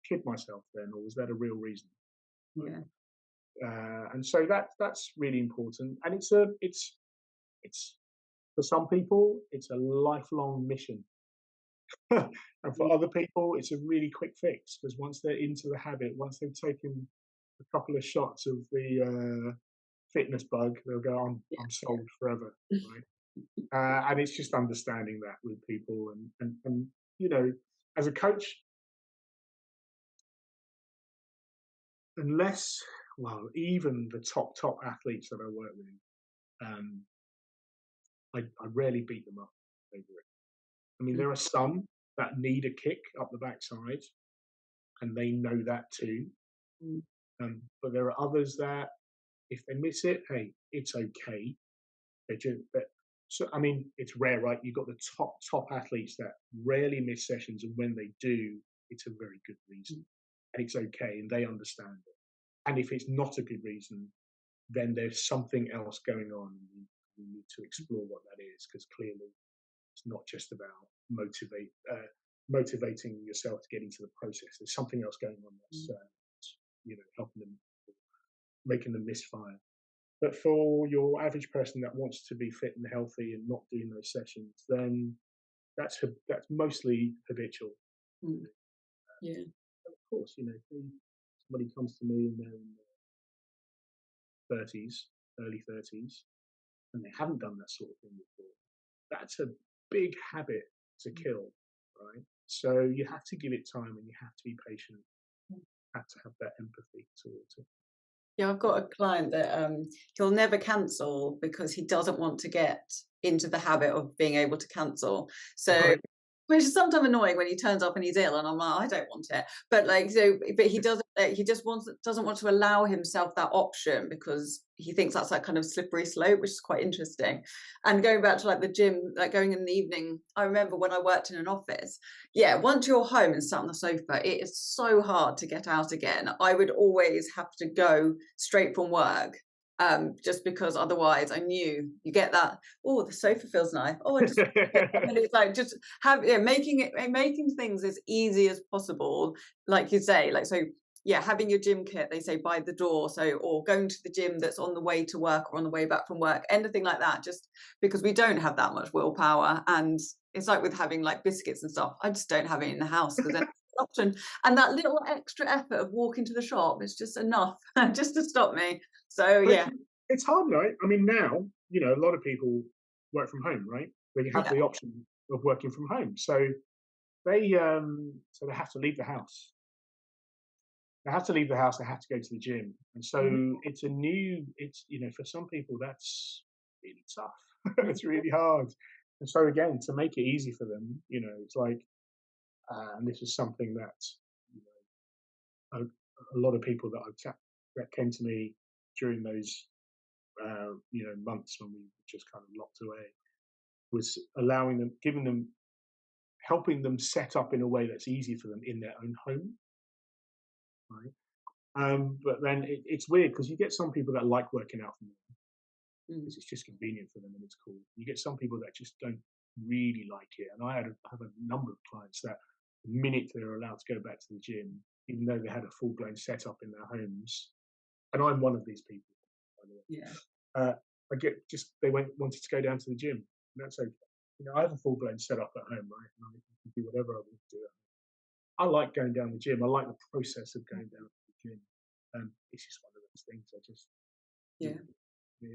kid myself then, or was that a real reason? Yeah. And so that's really important, and it's for some people it's a lifelong mission, and for other people it's a really quick fix, because once they're into the habit, once they've taken a couple of shots of the fitness bug, they'll go, I'm sold forever, right? And it's just understanding that with people, and as a coach, unless, well, even the top athletes that I work with, I rarely beat them up over it. I mean, there are some that need a kick up the backside, and they know that too. But there are others that, if they miss it, hey, it's okay. So, I mean, it's rare, right? You've got the top athletes that rarely miss sessions, and when they do, it's a very good reason, and it's okay, and they understand it. And if it's not a good reason, then there's something else going on. We need to explore what that is, because clearly it's not just about motivating yourself to get into the process. There's something else going on that's helping them, making them misfire. But for your average person that wants to be fit and healthy and not doing those sessions, then that's mostly habitual. Yeah. Of course, if somebody comes to me and they're in their 30s, early 30s, and they haven't done that sort of thing before, that's a big habit to kill, right? So you have to give it time, and you have to be patient. You have to have that empathy towards it. Yeah, I've got a client that he'll never cancel because he doesn't want to get into the habit of being able to cancel. So, Right. which is sometimes annoying when he turns up and he's ill, and I'm like, I don't want it. But but he doesn't. He just doesn't want to allow himself that option, because he thinks that's that kind of slippery slope, which is quite interesting. And going back to like the gym, like going in the evening, I remember when I worked in an office. Yeah, once you're home and sat on the sofa, it is so hard to get out again. I would always have to go straight from work. Just because otherwise I knew you get that, oh, the sofa feels nice. Oh, I just and it's like just making things as easy as possible, like you say, like, so yeah, having your gym kit, they say, by the door, so, or going to the gym that's on the way to work or on the way back from work, anything like that, just because we don't have that much willpower. And it's like with having like biscuits and stuff, I just don't have it in the house, because then option, and that little extra effort of walking to the shop is just enough just to stop me. So yeah, it's hard, right? I mean, now a lot of people work from home, right? Where you have the option of working from home, so they have to leave the house. They have to leave the house. They have to go to the gym, and so it's for some people that's really tough. It's really hard, and so again, to make it easy for them, it's like, and this is something that a lot of people that came to me during those months when we just kind of locked away, was allowing them, helping them set up in a way that's easy for them in their own home, right? But then it's weird, because you get some people that like working out from home because it's just convenient for them and it's cool. You get some people that just don't really like it, and I have a number of clients that the minute they're allowed to go back to the gym, even though they had a full-blown setup in their homes, and I'm one of these people, by the way. Yeah. They wanted to go down to the gym, and that's okay. I have a full-blown setup at home, right? And I can do whatever I want to do. I like going down the gym. I like the process of going down to the gym. It's just one of those things.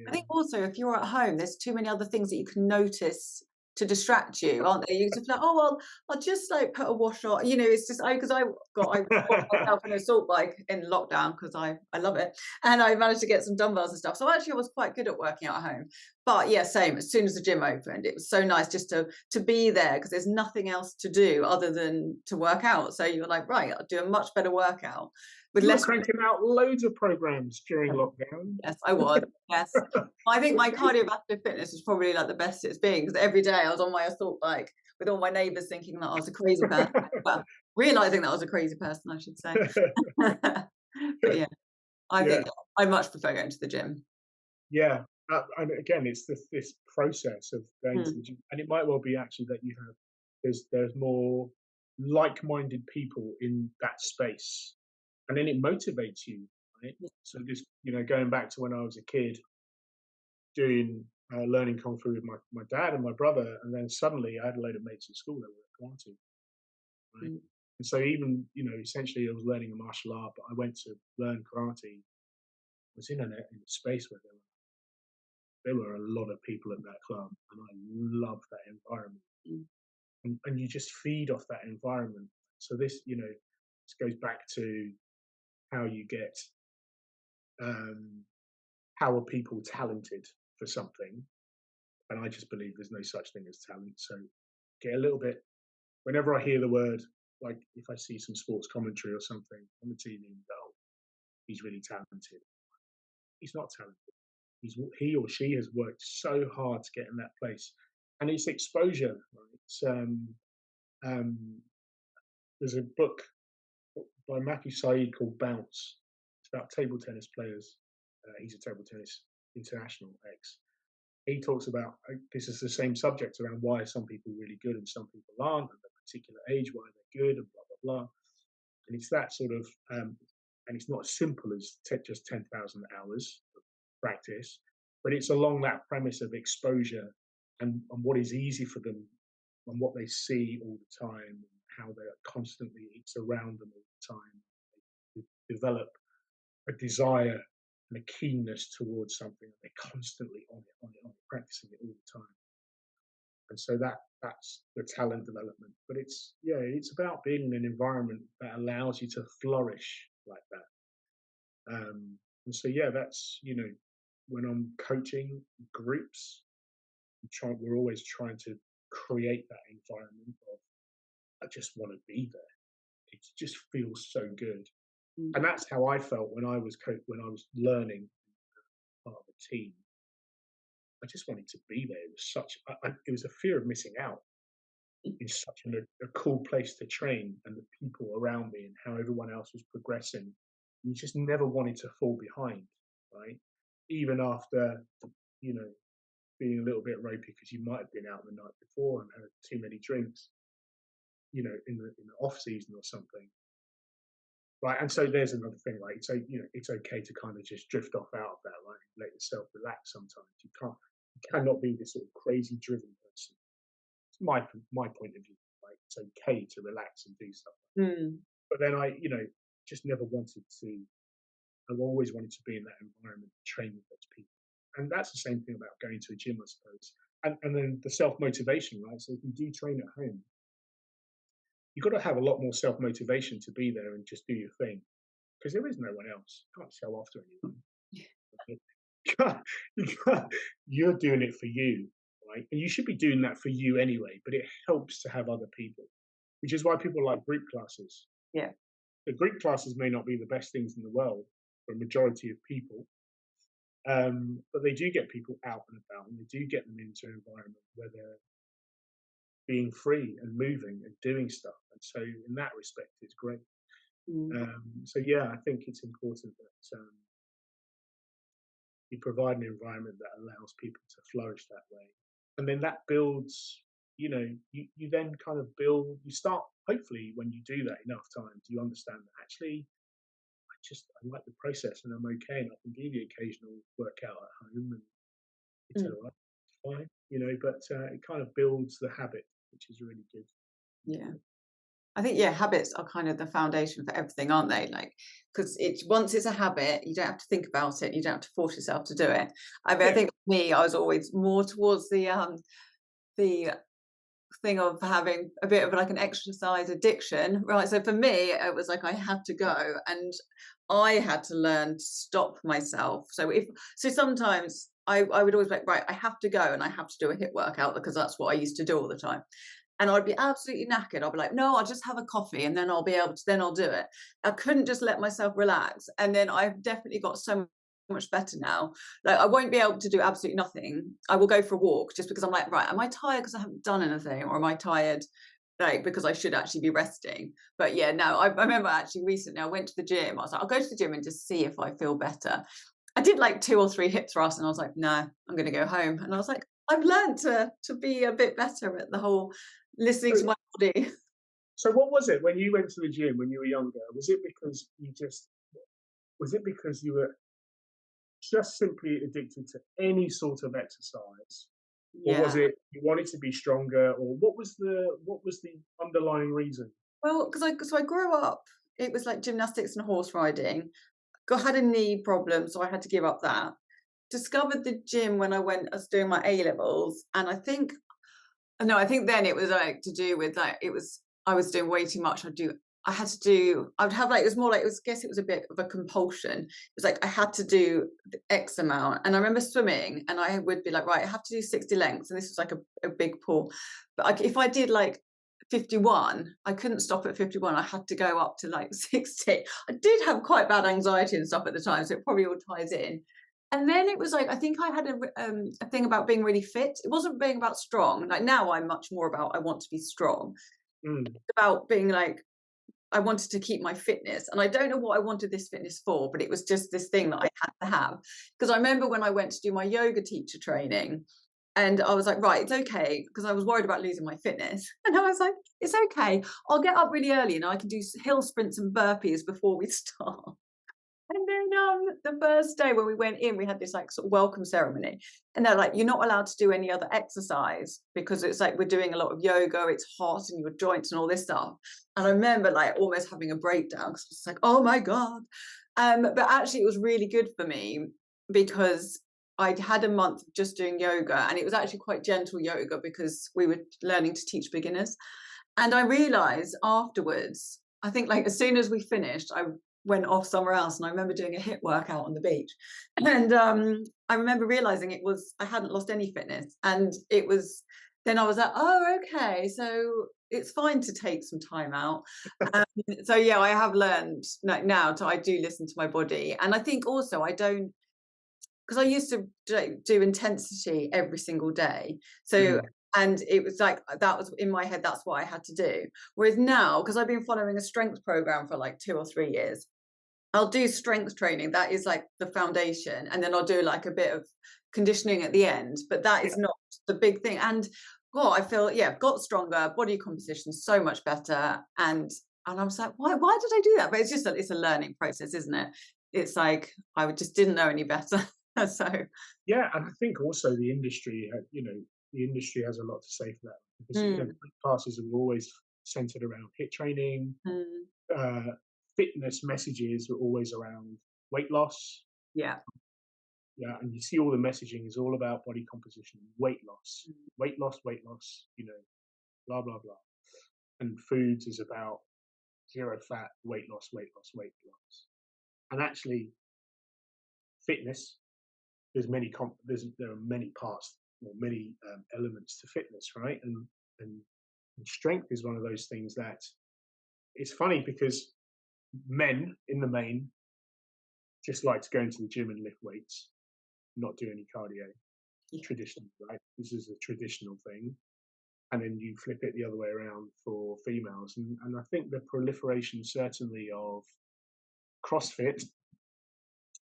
I think also, if you're at home, there's too many other things that you can notice to distract you, aren't there? You just like, oh well, I'll just like put a wash on. It's just I got myself an assault bike in lockdown because I love it, and I managed to get some dumbbells and stuff. So actually, I was quite good at working out at home. But yeah, same. As soon as the gym opened, it was so nice just to be there, because there's nothing else to do other than to work out. So you're like, right, I'll do a much better workout. You were cranking out loads of programs during lockdown. Yes, I was. Yes. I think my cardiovascular fitness was probably like the best it's been, because every day I was on my assault bike with all my neighbours thinking that I was a crazy person. Well, realizing that I was a crazy person, I should say. But yeah, I Yeah, think I much prefer going to the gym. yeah. And again, it's this process of going to Mm. the gym, and it might well be actually that you have there's more like-minded people in that space, and then it motivates you, right? Yeah. So this, going back to when I was a kid, doing learning kung fu with my dad and my brother, and then suddenly I had a load of mates at school that were at karate, right? Mm. And so even essentially I was learning a martial art, but I went to learn karate. I was in a space where there were a lot of people at that club, and I loved that environment. Mm. And you just feed off that environment. So this goes back to how you get how are people talented for something, and I just believe there's no such thing as talent. So get a little bit whenever I hear the word, like if I see some sports commentary or something on the TV, oh, he's really talented. He's not talented. He or she has worked so hard to get in that place, and it's exposure. Right? It's there's a book by Matthew Said called Bounce. It's about table tennis players. He's a table tennis international ex. He talks about this is the same subject around why some people are really good and some people aren't, at a particular age, why they're good, and blah blah blah. And it's that sort of, and it's not as simple as just 10,000 hours of practice, but it's along that premise of exposure and what is easy for them and what they see all the time, and how they're constantly, it's around them all the time. They develop a desire and a keenness towards something, and they're constantly on it, practicing it all the time. And so that's the talent development. But it's about being in an environment that allows you to flourish like that. And so that's when I'm coaching groups, we're always trying to create that environment of I just want to be there. It just feels so good. Mm. And that's how I felt when I was learning part of a team. I just wanted to be there. It was it was a fear of missing out in such a cool place to train, and the people around me and how everyone else was progressing. You just never wanted to fall behind, right? Even after, being a little bit ropey because you might have been out the night before and had too many drinks, in the off season or something. Right, and so there's another thing, right? So it's okay to kind of just drift off out of that, right? Let yourself relax sometimes. You cannot be this sort of crazy driven person. It's my point of view. Right, it's okay to relax and do stuff. Mm. But then I just never wanted to. I've always wanted to be in that environment, train with those people, and that's the same thing about going to a gym, I suppose. And then the self motivation, right? So if you do train at home, you've got to have a lot more self-motivation to be there and just do your thing, because there is no one else. You can't show off to anyone. You're doing it for you, right? And you should be doing that for you anyway, but it helps to have other people, which is why people like group classes. Yeah. The group classes may not be the best things in the world for a majority of people, but they do get people out and about, and they do get them into an environment where they're being free and moving and doing stuff. And so in that respect, it's great. Mm. So I think it's important that you provide an environment that allows people to flourish that way. And then that builds, you then kind of you start, hopefully when you do that enough times, you understand that actually, I like the process and I'm okay, and I can do the occasional workout at home and it's all right, fine, but it kind of builds the habit, which is really good. Yeah. I think, habits are kind of the foundation for everything, aren't they? Like, because once it's a habit, you don't have to think about it. You don't have to force yourself to do it. I mean, I think for me, I was always more towards the thing of having a bit of like an exercise addiction, right? So for me, it was like I had to go, and I had to learn to stop myself. So sometimes I would always be like, right, I have to go and I have to do a HIIT workout because that's what I used to do all the time. And I'd be absolutely knackered. I'll be like, no, I'll just have a coffee and then I'll do it. I couldn't just let myself relax. And then I've definitely got so much better now. Like, I won't be able to do absolutely nothing. I will go for a walk just because I'm like, right, am I tired because I haven't done anything? Or am I tired like, because I should actually be resting. But yeah, no, I remember actually recently I went to the gym. I was like, I'll go to the gym and just see if I feel better. I did like 2 or 3 hip thrusts and I was like, no, I'm going to go home. And I was like, I've learned to be a bit better at the whole listening to my body. So what was it when you went to the gym when you were younger? Was it because you were just simply addicted to any sort of exercise? Or was Yeah. it you wanted to be stronger, or what was the underlying reason? Well, so I grew up, it was like gymnastics and horse riding. Had a knee problem, so I had to give up that. Discovered the gym when I was doing my A levels, and I think no, I think then it was like to do with like I was doing way too much. I would have like, it was more like, guess it was a bit of a compulsion. It was like I had to do the X amount. And I remember swimming and I would be like, right, I have to do 60 lengths. And this was like a big pool. But if I did like 51, I couldn't stop at 51. I had to go up to like 60. I did have quite bad anxiety and stuff at the time, so it probably all ties in. And then it was like, I think I had a thing about being really fit. It wasn't being about strong. Like now I'm much more about, I want to be strong. Mm. It's about being like, I wanted to keep my fitness. And I don't know what I wanted this fitness for, but it was just this thing that I had to have. Because I remember when I went to do my yoga teacher training, and I was like, right, it's okay, because I was worried about losing my fitness. And I was like, it's okay. I'll get up really early and I can do hill sprints and burpees before we start. And then the first day when we went in, we had this like sort of welcome ceremony. And they're like, you're not allowed to do any other exercise because it's like we're doing a lot of yoga, it's hot and your joints and all this stuff. And I remember like almost having a breakdown because it's like, oh my God. But actually it was really good for me because I'd had a month of just doing yoga, and it was actually quite gentle yoga because we were learning to teach beginners. And I realized afterwards, I think like as soon as we finished, I went off somewhere else, and I remember doing a HIIT workout on the beach. And I remember realizing I hadn't lost any fitness. And then I was like, oh, okay, so it's fine to take some time out. So yeah, I have learned now I do listen to my body. And I think also I don't, because I used to do intensity every single day. So, and it was like, that was in my head, that's what I had to do. Whereas now, because I've been following a strength program for like 2 or 3 years, I'll do strength training. That is like the foundation. And then I'll do like a bit of conditioning at the end. But that is not the big thing. And I feel, I've got stronger, body composition so much better. And I was like, why did I do that? But it's a learning process, isn't it? It's like, I just didn't know any better. So Yeah, and I think also the industry, the industry has a lot to say for that because classes are always centered around HIIT training. Fitness messages are always around weight loss. yeah, And you see all the messaging is all about body composition, weight loss, blah blah blah. And foods is about zero fat, weight loss. And actually, fitness, there are many parts or many elements to fitness, right? And strength is one of those things that it's funny because men in the main just like to go into the gym and lift weights, not do any cardio. Traditional, right? This is a traditional thing. And then you flip it the other way around for females. And I think the proliferation certainly of CrossFit,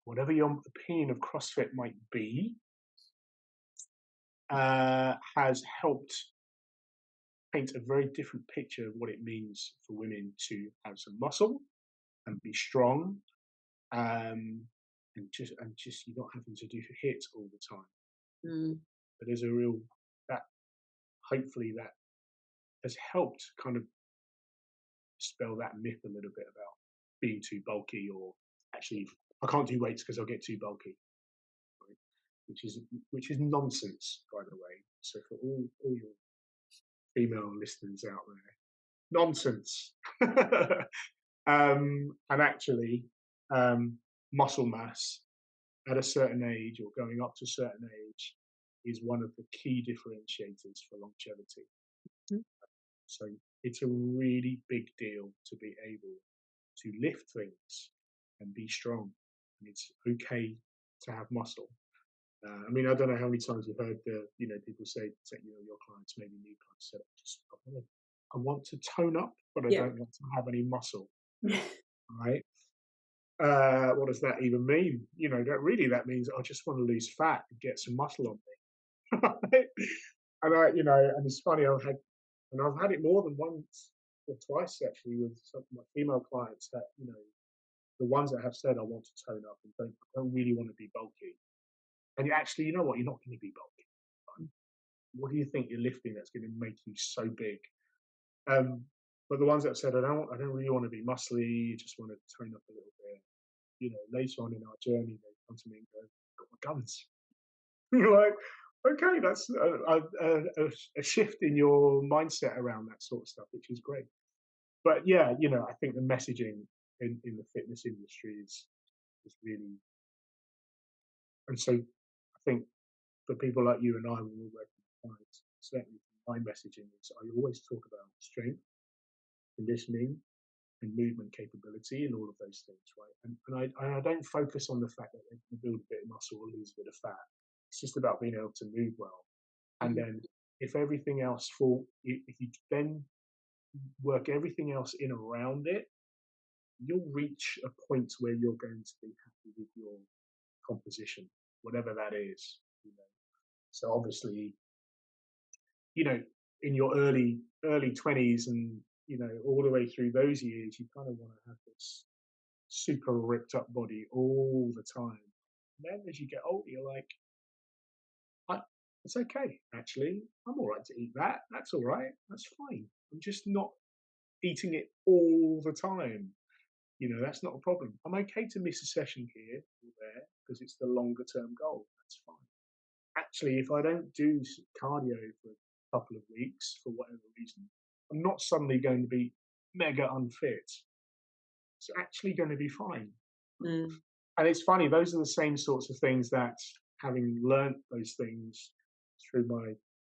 whatever your opinion of CrossFit might be, has helped paint a very different picture of what it means for women to have some muscle and be strong, and just you're not having to do HIIT all the time. But there's a real that hopefully that has helped kind of dispel that myth a little bit about being too bulky, or actually I can't do weights because I'll get too bulky, right? Which is nonsense, by the way. So for all your female listeners out there, nonsense. And actually, muscle mass at a certain age or going up to a certain age is one of the key differentiators for longevity. So it's a really big deal to be able to lift things and be strong. And it's okay to have muscle. I mean, I don't know how many times you've heard people say to your clients, maybe new clients, say, just I want to tone up, but I don't want to have any muscle, right? What does that even mean? That means I just want to lose fat and get some muscle on me. Right? And it's funny, I've had it more than once or twice actually with some of my female clients that, the ones that have said I want to tone up and don't really want to be bulky. And actually, you know what? You're not going to be bulky. Right? What do you think you're lifting that's going to make you so big? But the ones that have said I don't really want to be muscly, just want to tone up a little bit. Later on in our journey, they come to me and go, "Got my guns." You're like, okay, that's a shift in your mindset around that sort of stuff, which is great. But yeah, I think the messaging in the fitness industry is really, and so I think for people like you and I, when we're working with clients, certainly my messaging is I always talk about strength, conditioning, and movement capability and all of those things, right? And I don't focus on the fact that they can build a bit of muscle or lose a bit of fat. It's just about being able to move well. And then if everything else if you then work everything else in around it, you'll reach a point where you're going to be happy with your composition, whatever that is. So obviously, in your early 20s and all the way through those years, you kind of want to have this super ripped up body all the time. And then as you get older, you're like, it's okay, actually. I'm all right to eat that. That's all right. That's fine. I'm just not eating it all the time. That's not a problem. I'm okay to miss a session here or there because it's the longer term goal. That's fine. Actually, if I don't do cardio for a couple of weeks for whatever reason, I'm not suddenly going to be mega unfit. It's actually going to be fine. And it's funny, those are the same sorts of things that, having learnt those things through my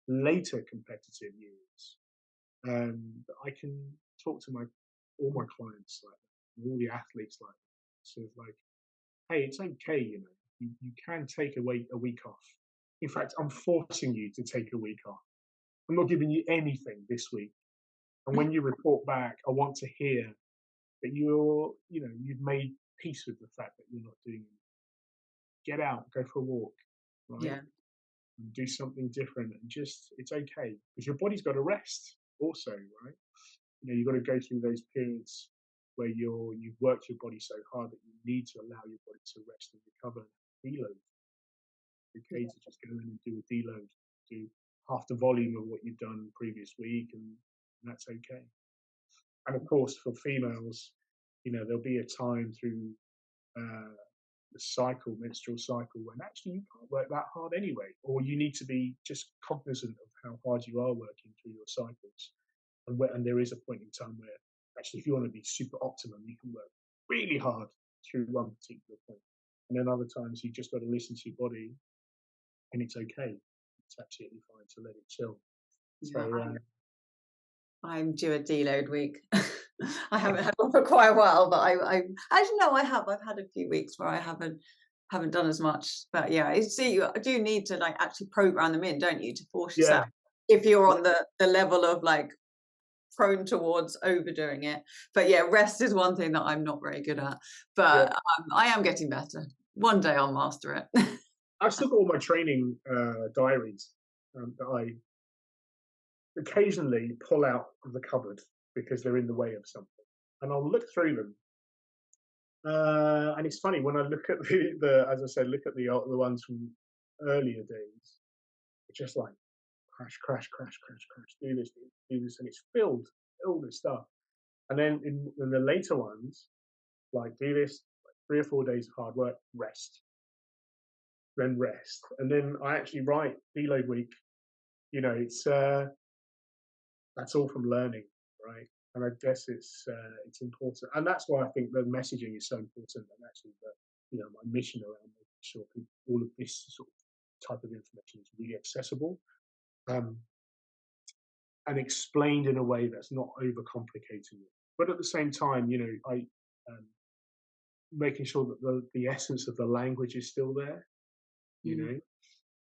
later competitive years, I can talk to all my clients like that, all the athletes like that. So it's like, hey, it's okay, you can take a week off. In fact, I'm forcing you to take a week off. I'm not giving you anything this week. And when you report back, I want to hear that you've made peace with the fact that you're not doing it. Get out, go for a walk, right? Yeah. And do something different, and it's okay because your body's got to rest also, right? You've got to go through those periods where you've worked your body so hard that you need to allow your body to rest and recover and deload. Okay, to just go in and do a deload, do half the volume of what you've done the previous week, and that's okay. And of course, for females, there'll be a time through the menstrual cycle, when actually you can't work that hard anyway, or you need to be just cognizant of how hard you are working through your cycles. And there is a point in time where actually, if you want to be super optimum, you can work really hard through one particular point. And then other times you just got to listen to your body, and it's okay. It's absolutely fine to let it chill. So I'm due a deload week. I haven't had one for quite a while, but I actually no, I have. I've had a few weeks where I haven't done as much. But yeah, you do need to actually program them in, don't you, to force yourself if you're on the level of prone towards overdoing it. But yeah, rest is one thing that I'm not very good at, but I am getting better. One day I'll master it. I've still got all my training diaries that I occasionally pull out of the cupboard because they're in the way of something, and I'll look through them. And it's funny when I look at as I said, look at the ones from earlier days. It's just like crash, crash, crash, crash, crash. Do this, and it's filled with stuff. And then in the later ones, do this, 3 or 4 days of hard work, rest, then rest, and then I actually write deload week. It's that's all from learning, right? And I guess it's important, and that's why I think the messaging is so important. And actually, my mission around making sure all of this sort of type of information is really accessible, and explained in a way that's not overcomplicating it. But at the same time, I making sure that the essence of the language is still there.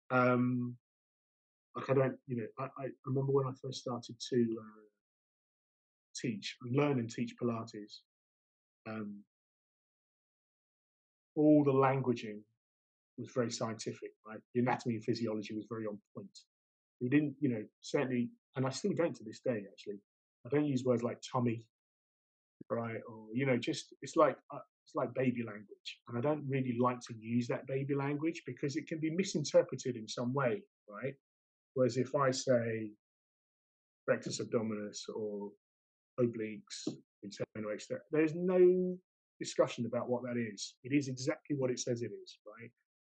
I don't. I remember when I first started to learn and teach Pilates, all the languaging was very scientific, right? The anatomy and physiology was very on point. We didn't, certainly, and I still don't to this day, actually. I don't use words like tummy, right? Or, just, it's like baby language. And I don't really like to use that baby language because it can be misinterpreted in some way, right? Whereas if I say rectus abdominis or obliques, internal external, there's no discussion about what that is. It is exactly what it says it is, right?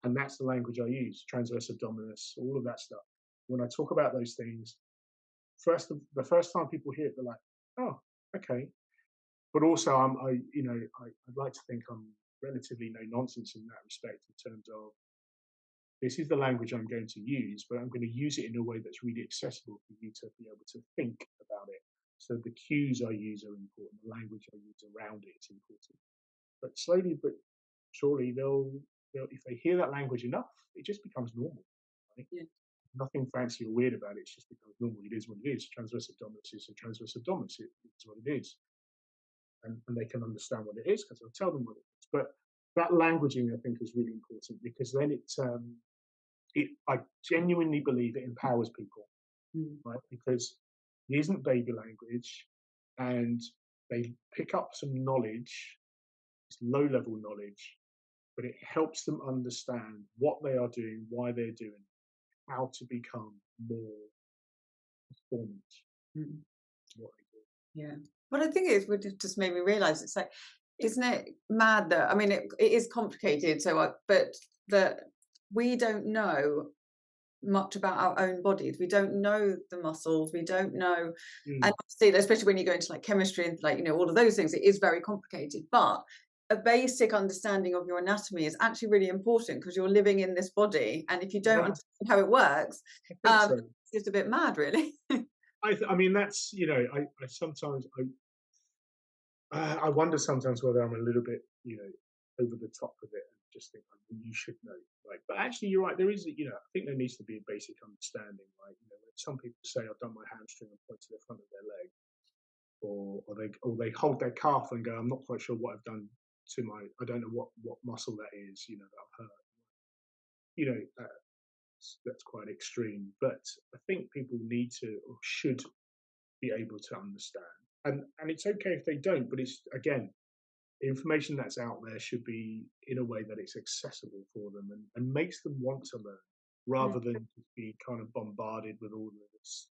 And that's the language I use, transverse abdominis, all of that stuff. When I talk about those things, the first time people hear it, they're like, oh, okay. But also, I'd like to think I'm relatively no nonsense in that respect, in terms of this is the language I'm going to use, but I'm going to use it in a way that's really accessible for you to be able to think about it. So the cues I use are important, the language I use around it is important. But slowly but surely, they'll if they hear that language enough, it just becomes normal. Right? Yeah. Nothing fancy or weird about it. It just becomes normal. It is what it is. Transverse abdominis is a transverse abdominis. It is what it is. And they can understand what it is because I'll tell them what it is. But that languaging, I think, is really important because then I genuinely believe it empowers people, right? Because it isn't baby language, and they pick up some knowledge. It's low-level knowledge, but it helps them understand what they are doing, why they're doing it, how to become more performant. What they do. Yeah. What I think is, would just made me realise, it's like, isn't it mad that, I mean, it is complicated, but that we don't know much about our own bodies. We don't know the muscles. We don't know, and obviously, especially when you go into like chemistry and all of those things, it is very complicated. But a basic understanding of your anatomy is actually really important because you're living in this body, and if you don't understand how it works, it's just a bit mad, really. I mean, that's I sometimes I wonder sometimes whether I'm a little bit over the top of it and just think you should know, right? But actually, you're right. There is I think there needs to be a basic understanding, right? Some people say I've done my hamstring and point to the front of their leg, or they hold their calf and go, I'm not quite sure what I've done to I don't know what muscle that is, that I've hurt. That's quite extreme. But I think people need to or should be able to understand. And it's okay if they don't, but it's, again, the information that's out there should be in a way that it's accessible for them and makes them want to learn, rather than be kind of bombarded with all of this,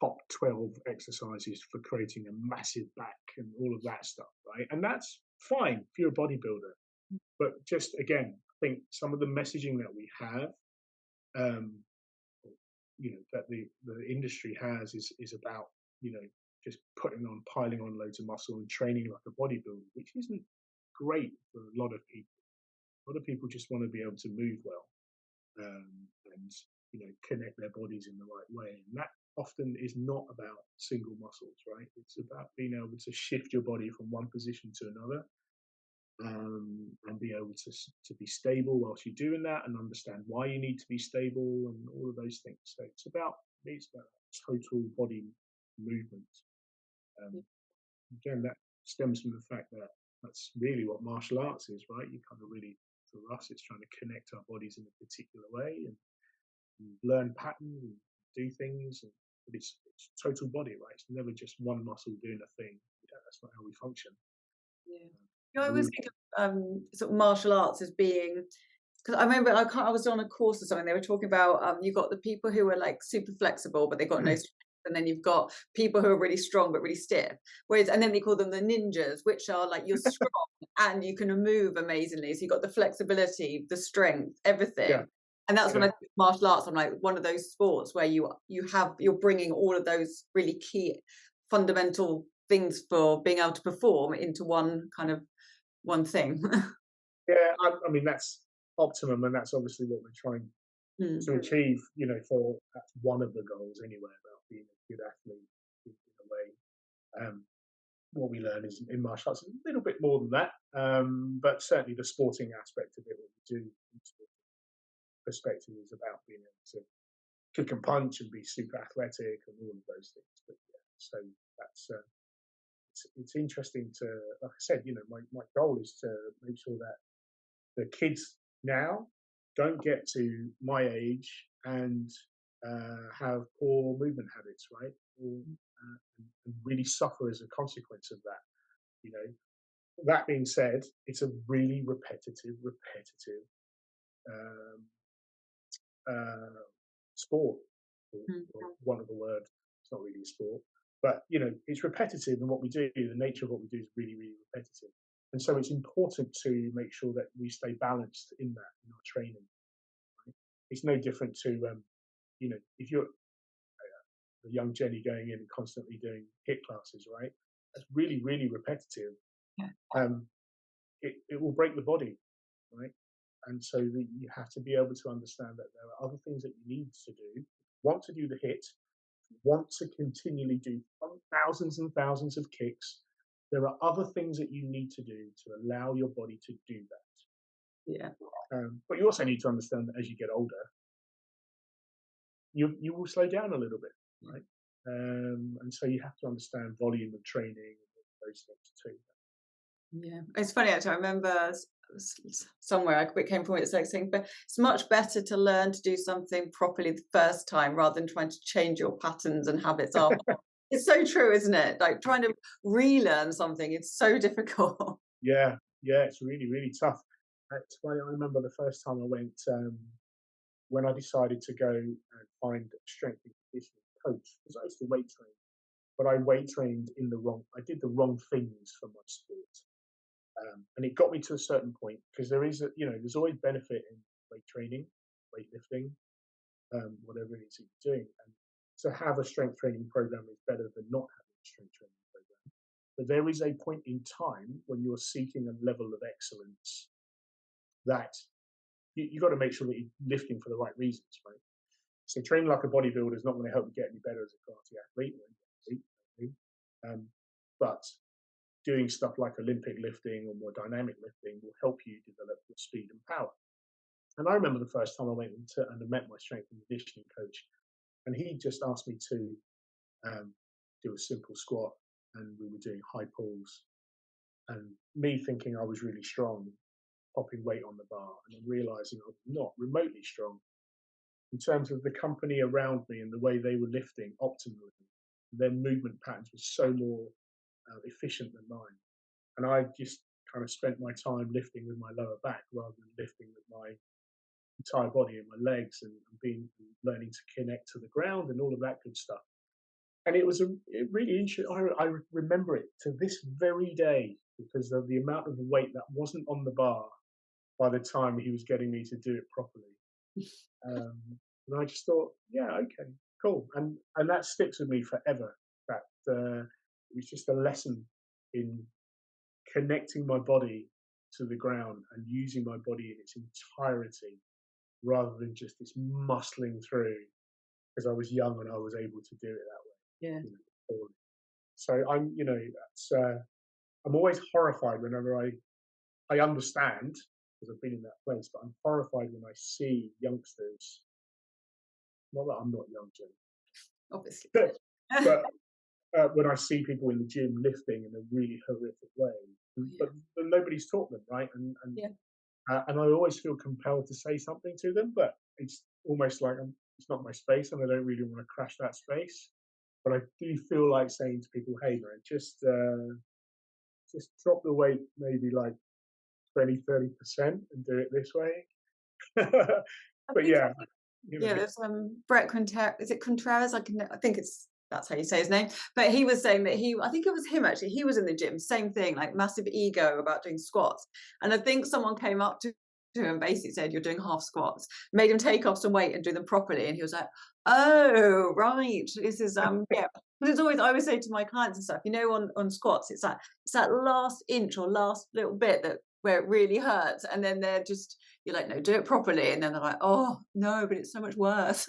top 12 exercises for creating a massive back and all of that stuff, right? And that's fine if you're a bodybuilder. But just, again, I think some of the messaging that we have, that the industry has is about, just piling on loads of muscle and training like a bodybuilder, which isn't great for a lot of people. A lot of people just want to be able to move well, and connect their bodies in the right way. And that often is not about single muscles, right? It's about being able to shift your body from one position to another, and be able to be stable whilst you're doing that, and understand why you need to be stable and all of those things. So it's about total body movement. Again, that stems from the fact that that's really what martial arts is, right? You kind of really, for us, it's trying to connect our bodies in a particular way and learn patterns and do things. But it's total body, right? It's never just one muscle doing a thing. That's not how we function. Yeah. I always think of sort of martial arts as being, because I remember I was on a course or something. They were talking about you've got the people who are like super flexible, but they've got no strength, and then you've got people who are really strong but really stiff. And then they call them the ninjas, which are like you're strong and you can move amazingly. So you've got the flexibility, the strength, everything. Yeah. And that's when I think martial arts, I'm like one of those sports where you're bringing all of those really key fundamental things for being able to perform into one thing. Yeah, I mean, that's optimum, and that's obviously what we're trying to achieve. For that's one of the goals anyway, about being a good athlete in a way. What we learn is in martial arts a little bit more than that, but certainly the sporting aspect of it, what we do from a perspective, is about being able to kick and punch and be super athletic and all of those things. But yeah, So that's it's interesting to, like I said, my goal is to make sure that the kids now don't get to my age and have poor movement habits, right? And really suffer as a consequence of that. You know, that being said, it's a really repetitive um, sport, or one of the word. It's not really a sport, but it's repetitive, and what we do, the nature of what we do, is really, really repetitive. And so it's important to make sure that we stay balanced in that in our training. Right? It's no different to if you're a young Jenny going in and constantly doing HIIT classes, right? That's really, really repetitive. Yeah. It will break the body, right? And so you have to be able to understand that there are other things that you need to do. Want to do the HIIT, want to continually do thousands and thousands of kicks. There are other things that you need to do to allow your body to do that. Yeah. But you also need to understand that as you get older, you will slow down a little bit, right? And so you have to understand volume of training and those things too. Yeah, it's funny actually. I remember somewhere I came from, it's like saying, but it's much better to learn to do something properly the first time rather than trying to change your patterns and habits after. It's so true, isn't it? Like trying to relearn something, it's so difficult. Yeah, it's really, really tough. That's why I remember the first time I went, when I decided to go and find a strength and conditioning coach, because I used to weight train, but I weight trained I did the wrong things for my sport. And it got me to a certain point, because there's always benefit in weight training, weightlifting, whatever it is that you're doing. And to have a strength training program is better than not having a strength training program. But there is a point in time when you're seeking a level of excellence that you got to make sure that you're lifting for the right reasons, right? So training like a bodybuilder is not going to help you get any better as a karate athlete, but doing stuff like Olympic lifting or more dynamic lifting will help you develop your speed and power. And I remember the first time I went and met my strength and conditioning coach, and he just asked me to do a simple squat, and we were doing high pulls, and me thinking I was really strong, popping weight on the bar, and then realizing I was not remotely strong in terms of the company around me and the way they were lifting optimally. Their movement patterns were so more efficient than mine. And I just kind of spent my time lifting with my lower back rather than lifting with my entire body and my legs, and learning to connect to the ground and all of that good stuff. And it really interesting. I remember it to this very day because of the amount of weight that wasn't on the bar by the time he was getting me to do it properly. And I just thought, yeah, okay, cool. And that sticks with me forever. That it was just a lesson in connecting my body to the ground and using my body in its entirety rather than just this muscling through, because I was young and I was able to do it that way. Yeah. So I'm always horrified whenever I understand, because I've been in that place, but I'm horrified when I see youngsters. Not that I'm not young, Jen. Obviously. but when I see people in the gym lifting in a really horrific way, but nobody's taught them, right? And I always feel compelled to say something to them, but it's almost like it's not my space, and I don't really want to crash that space. But I do feel like saying to people, "Hey, man, just drop the weight maybe like 20-30% and do it this way." But yeah. There's Brett Contreras. Is it Contreras? I think that's how you say his name. But he was saying that I think it was him actually. He was in the gym, same thing, like massive ego about doing squats. And I think someone came up to him and basically said, "You're doing half squats," made him take off some weight and do them properly. And he was like, "Oh, right. This is yeah." But it's always, I always say to my clients and stuff, on squats, it's that last inch or last little bit where it really hurts, and then you're like, "No, do it properly," and then they're like, "Oh no, but it's so much worse."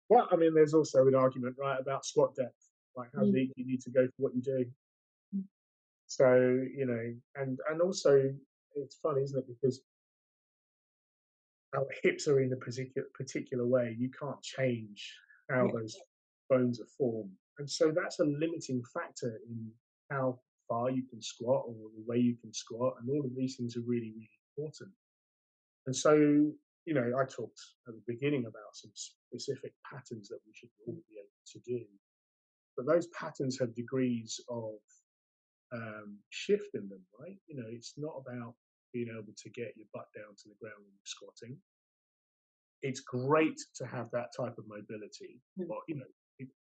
Well, I mean, there's also an argument, right, about squat depth, like how deep you need to go for what you do. So, and also it's fun, isn't it? Because our hips are in a particular way. You can't change how those bones are formed. And so that's a limiting factor in how far you can squat or the way you can squat. And all of these things are really, really important. And so, I talked at the beginning about some specific patterns that we should all be able to do. But those patterns have degrees of shift in them, right? It's not about being able to get your butt down to the ground when you're squatting. It's great to have that type of mobility. Or,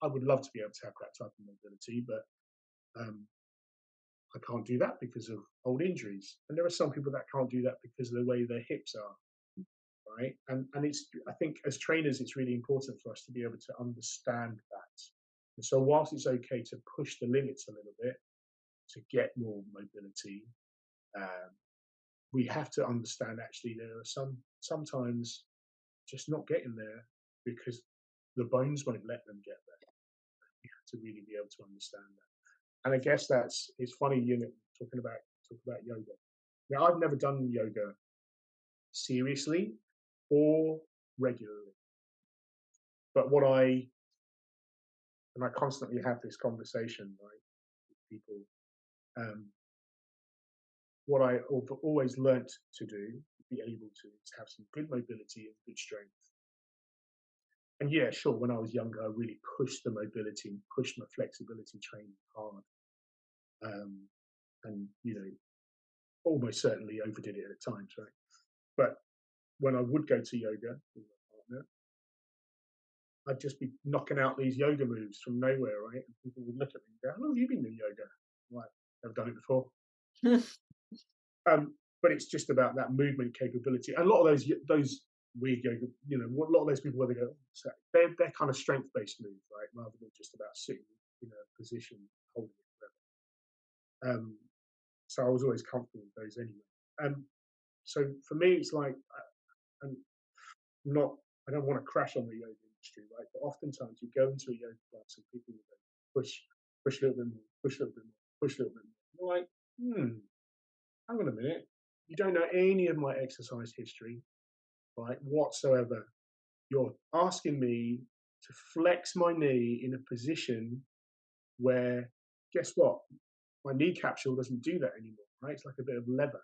I would love to be able to have that type of mobility, but I can't do that because of old injuries. And there are some people that can't do that because of the way their hips are, right? And I think as trainers, it's really important for us to be able to understand that. And so whilst it's okay to push the limits a little bit to get more mobility, we have to understand actually there are sometimes just not getting there because the bones won't let them get there. You have to really be able to understand that. And I guess it's funny, talk about yoga. Now, I've never done yoga seriously or regularly. But I constantly have this conversation, right, with people. What I always learnt to do, be able to, is have some good mobility and good strength. And yeah, sure, when I was younger, I really pushed the mobility and pushed my flexibility training hard. And, almost certainly overdid it at times, right? But when I would go to yoga with my partner, I'd just be knocking out these yoga moves from nowhere, right? And people would look at me and go, "How long have you been doing yoga?" I'm like, "Never done it before." But it's just about that movement capability. And a lot of those weird yoga, a lot of those people where they go, they're kind of strength-based moves, right? Rather than just about sitting in a position, holding it forever. So I was always comfortable with those anyway. So for me, it's like, I don't want to crash on the yoga industry, right? But oftentimes you go into a yoga class and people will go, push a little bit more, push a little bit more, push a little bit more. You're like, hang on a minute. You don't know any of my exercise history, right, whatsoever. You're asking me to flex my knee in a position where, guess what? My knee capsule doesn't do that anymore, right? It's like a bit of leather.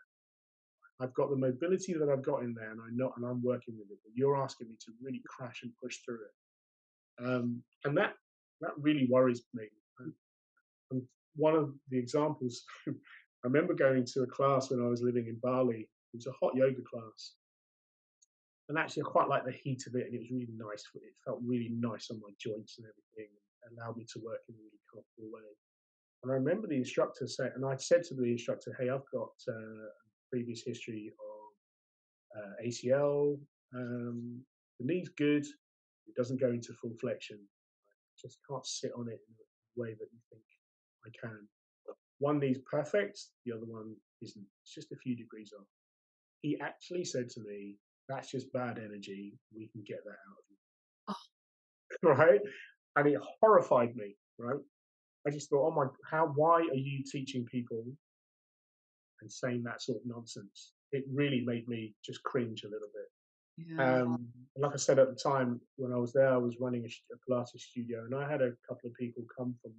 I've got the mobility that I've got in there, and I'm working with it. But you're asking me to really crash and push through it, and that really worries me. And one of the examples, I remember going to a class when I was living in Bali. It was a hot yoga class, and actually I quite liked the heat of it, and it was really nice. It felt really nice on my joints and everything, and allowed me to work in a really comfortable way. And I remember the instructor saying, and I said to the instructor, "Hey, I've got previous history of ACL. The knee's good. It doesn't go into full flexion. I just can't sit on it in a way that you think I can. One knee's perfect. The other one isn't. It's just a few degrees off." He actually said to me, "That's just bad energy. We can get that out of you." Oh. Right? And it horrified me, right? I just thought, why are you teaching people and saying that sort of nonsense? It really made me just cringe a little bit. Yeah. Like I said at the time when I was there, I was running a Pilates studio, and I had a couple of people come from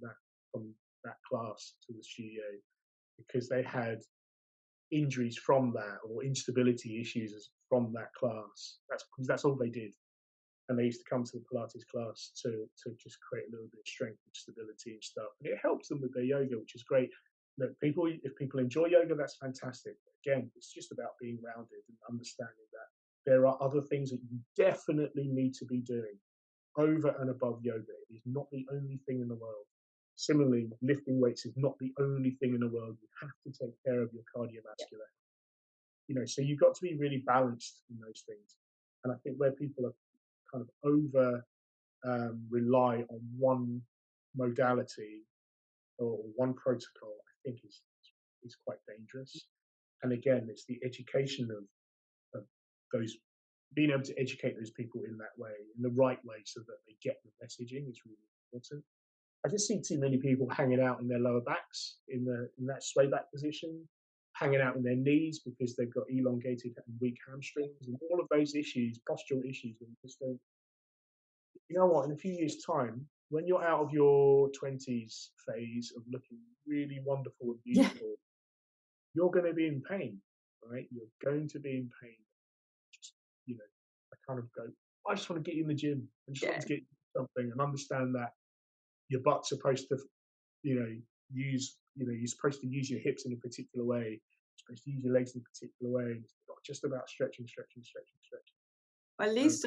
that class to the studio because they had injuries from that or instability issues from that class. That's all they did. And they used to come to the Pilates class to just create a little bit of strength and stability and stuff. And it helps them with their yoga, which is great. Look, if people enjoy yoga, that's fantastic. Again, it's just about being rounded and understanding that there are other things that you definitely need to be doing over and above yoga. It is not the only thing in the world. Similarly, lifting weights is not the only thing in the world. You have to take care of your cardiovascular. So you've got to be really balanced in those things. And I think where people are kind of over rely on one modality or one protocol, I think is quite dangerous. And again, it's the education of those, being able to educate those people in that way, in the right way, so that they get the messaging is really important. I just see too many people hanging out in their lower backs in that sway back position, hanging out in their knees because they've got elongated and weak hamstrings, and all of those issues, postural issues, and just don't. You know what? In a few years' time, when you're out of your 20s phase of looking really wonderful and Yeah. beautiful, you're going to be in pain, right? You're going to be in pain. Just, I kind of go, I just want to get you in the gym. I just want to get you something and understand that your butt's supposed to, you're supposed to use your hips in a particular way. You're supposed to use your legs in a particular way. It's not just about stretching. At least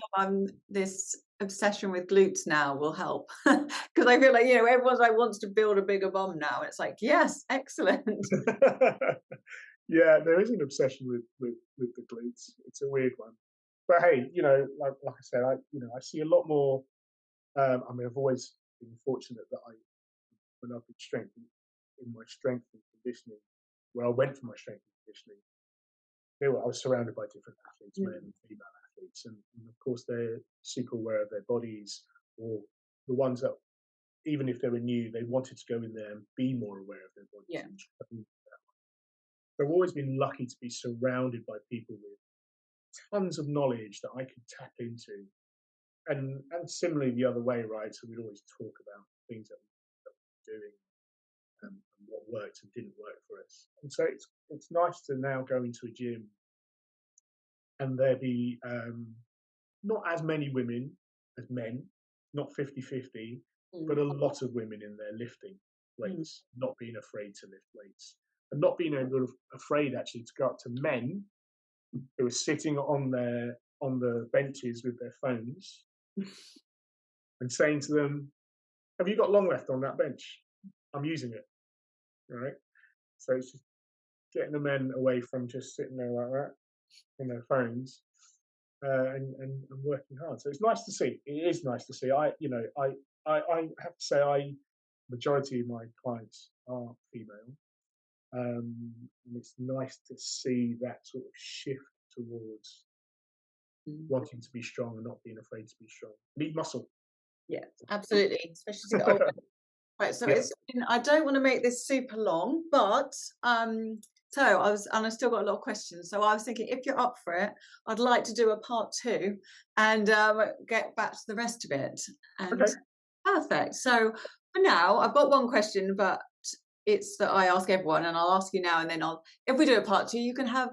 this obsession with glutes now will help, because I feel like everyone's like wants to build a bigger bum now. It's like, yes, excellent. Yeah, there is an obsession with the glutes. It's a weird one, but hey, like I said, I see a lot more. I've always been fortunate that when I've been strengthened in my strength and conditioning, where I went for my strength and conditioning, I was surrounded by different athletes, male and female athletes, and of course they're super aware of their bodies, or the ones that, even if they were new, they wanted to go in there and be more aware of their bodies. Yeah. I've always been lucky to be surrounded by people with tons of knowledge that I could tap into, and similarly the other way, right? So we'd always talk about things that we're doing, and what worked and didn't work for us. And so it's nice to now go into a gym and there be not as many women as men, not 50-50, but a lot of women in there lifting weights, not being afraid to lift weights, and not being afraid actually to go up to men who are sitting on the benches with their phones and saying to them, have you got long left on that bench? I'm using it. Right? So it's just getting the men away from just sitting there like that on their phones, and working hard. So it's nice to see. It is nice to see. I have to say, majority of my clients are female, and it's nice to see that sort of shift towards wanting to be strong and not being afraid to be strong. Need muscle. Yeah, absolutely, especially to get older. Right, so I don't want to make this super long, but I still got a lot of questions. So I was thinking, if you're up for it, I'd like to do a part 2 and get back to the rest of it. And perfect. So for now, I've got one question, but it's that I ask everyone, and I'll ask you now, and then if we do a part 2, you can have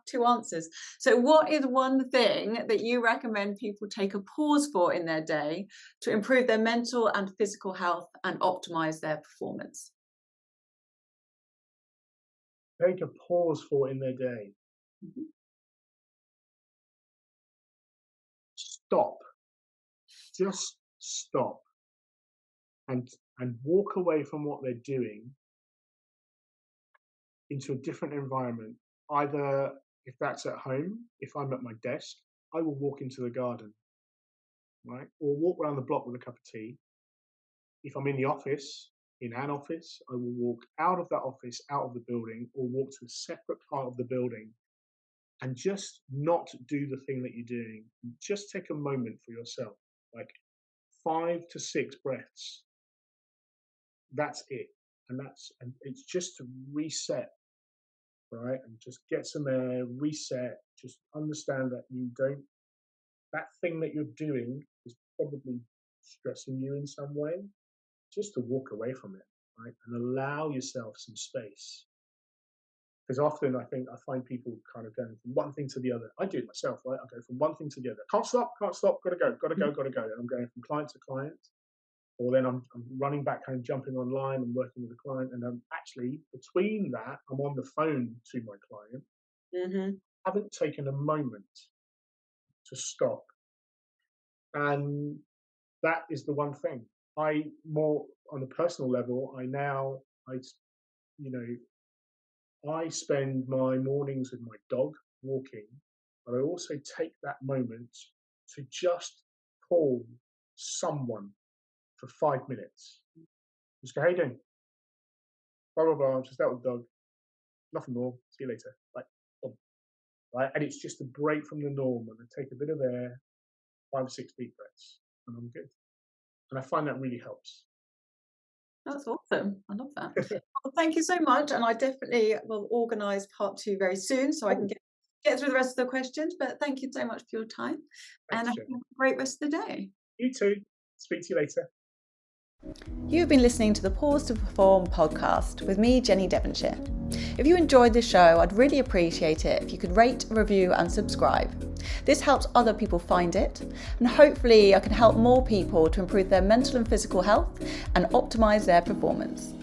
two answers. So what is one thing that you recommend people take a pause for in their day to improve their mental and physical health and optimize their performance? Take a pause for in their day. Stop. Just stop. And walk away from what they're doing into a different environment. Either, if that's at home, if I'm at my desk, I will walk into the garden, right? Or walk around the block with a cup of tea. If I'm in the office, in an office, I will walk out of that office, out of the building, or walk to a separate part of the building and just not do the thing that you're doing. Just take a moment for yourself, like 5 to 6 breaths. That's it. And it's just to reset, right? And just get some air, reset, just understand that that thing that you're doing is probably stressing you in some way, just to walk away from it, right? And allow yourself some space. Because often I find people kind of going from one thing to the other. I do it myself, right? I go from one thing to the other. Can't stop, gotta go. And I'm going from client to client. Or then I'm running back home, jumping online and working with a client. And I'm actually, between that, I'm on the phone to my client. I haven't taken a moment to stop. And that is the one thing. More on a personal level, I spend my mornings with my dog walking, but I also take that moment to just call someone for 5 minutes. Just go, how you doing? Blah, blah, blah. I'm just out with the dog. Nothing more. See you later. Like, oh. Right? And it's just a break from the norm. And I take a bit of air, 5 or 6 deep breaths, and I'm good. And I find that really helps. That's awesome. I love that. Well, thank you so much. And I definitely will organise part 2 very soon so I can get through the rest of the questions. But thank you so much for your time. Thanks, and have a great rest of the day. You too. Speak to you later. You've been listening to the Pause2Perform podcast with me, Jenny Devonshire. If you enjoyed this show, I'd really appreciate it if you could rate, review and subscribe. This helps other people find it, and hopefully I can help more people to improve their mental and physical health and optimise their performance.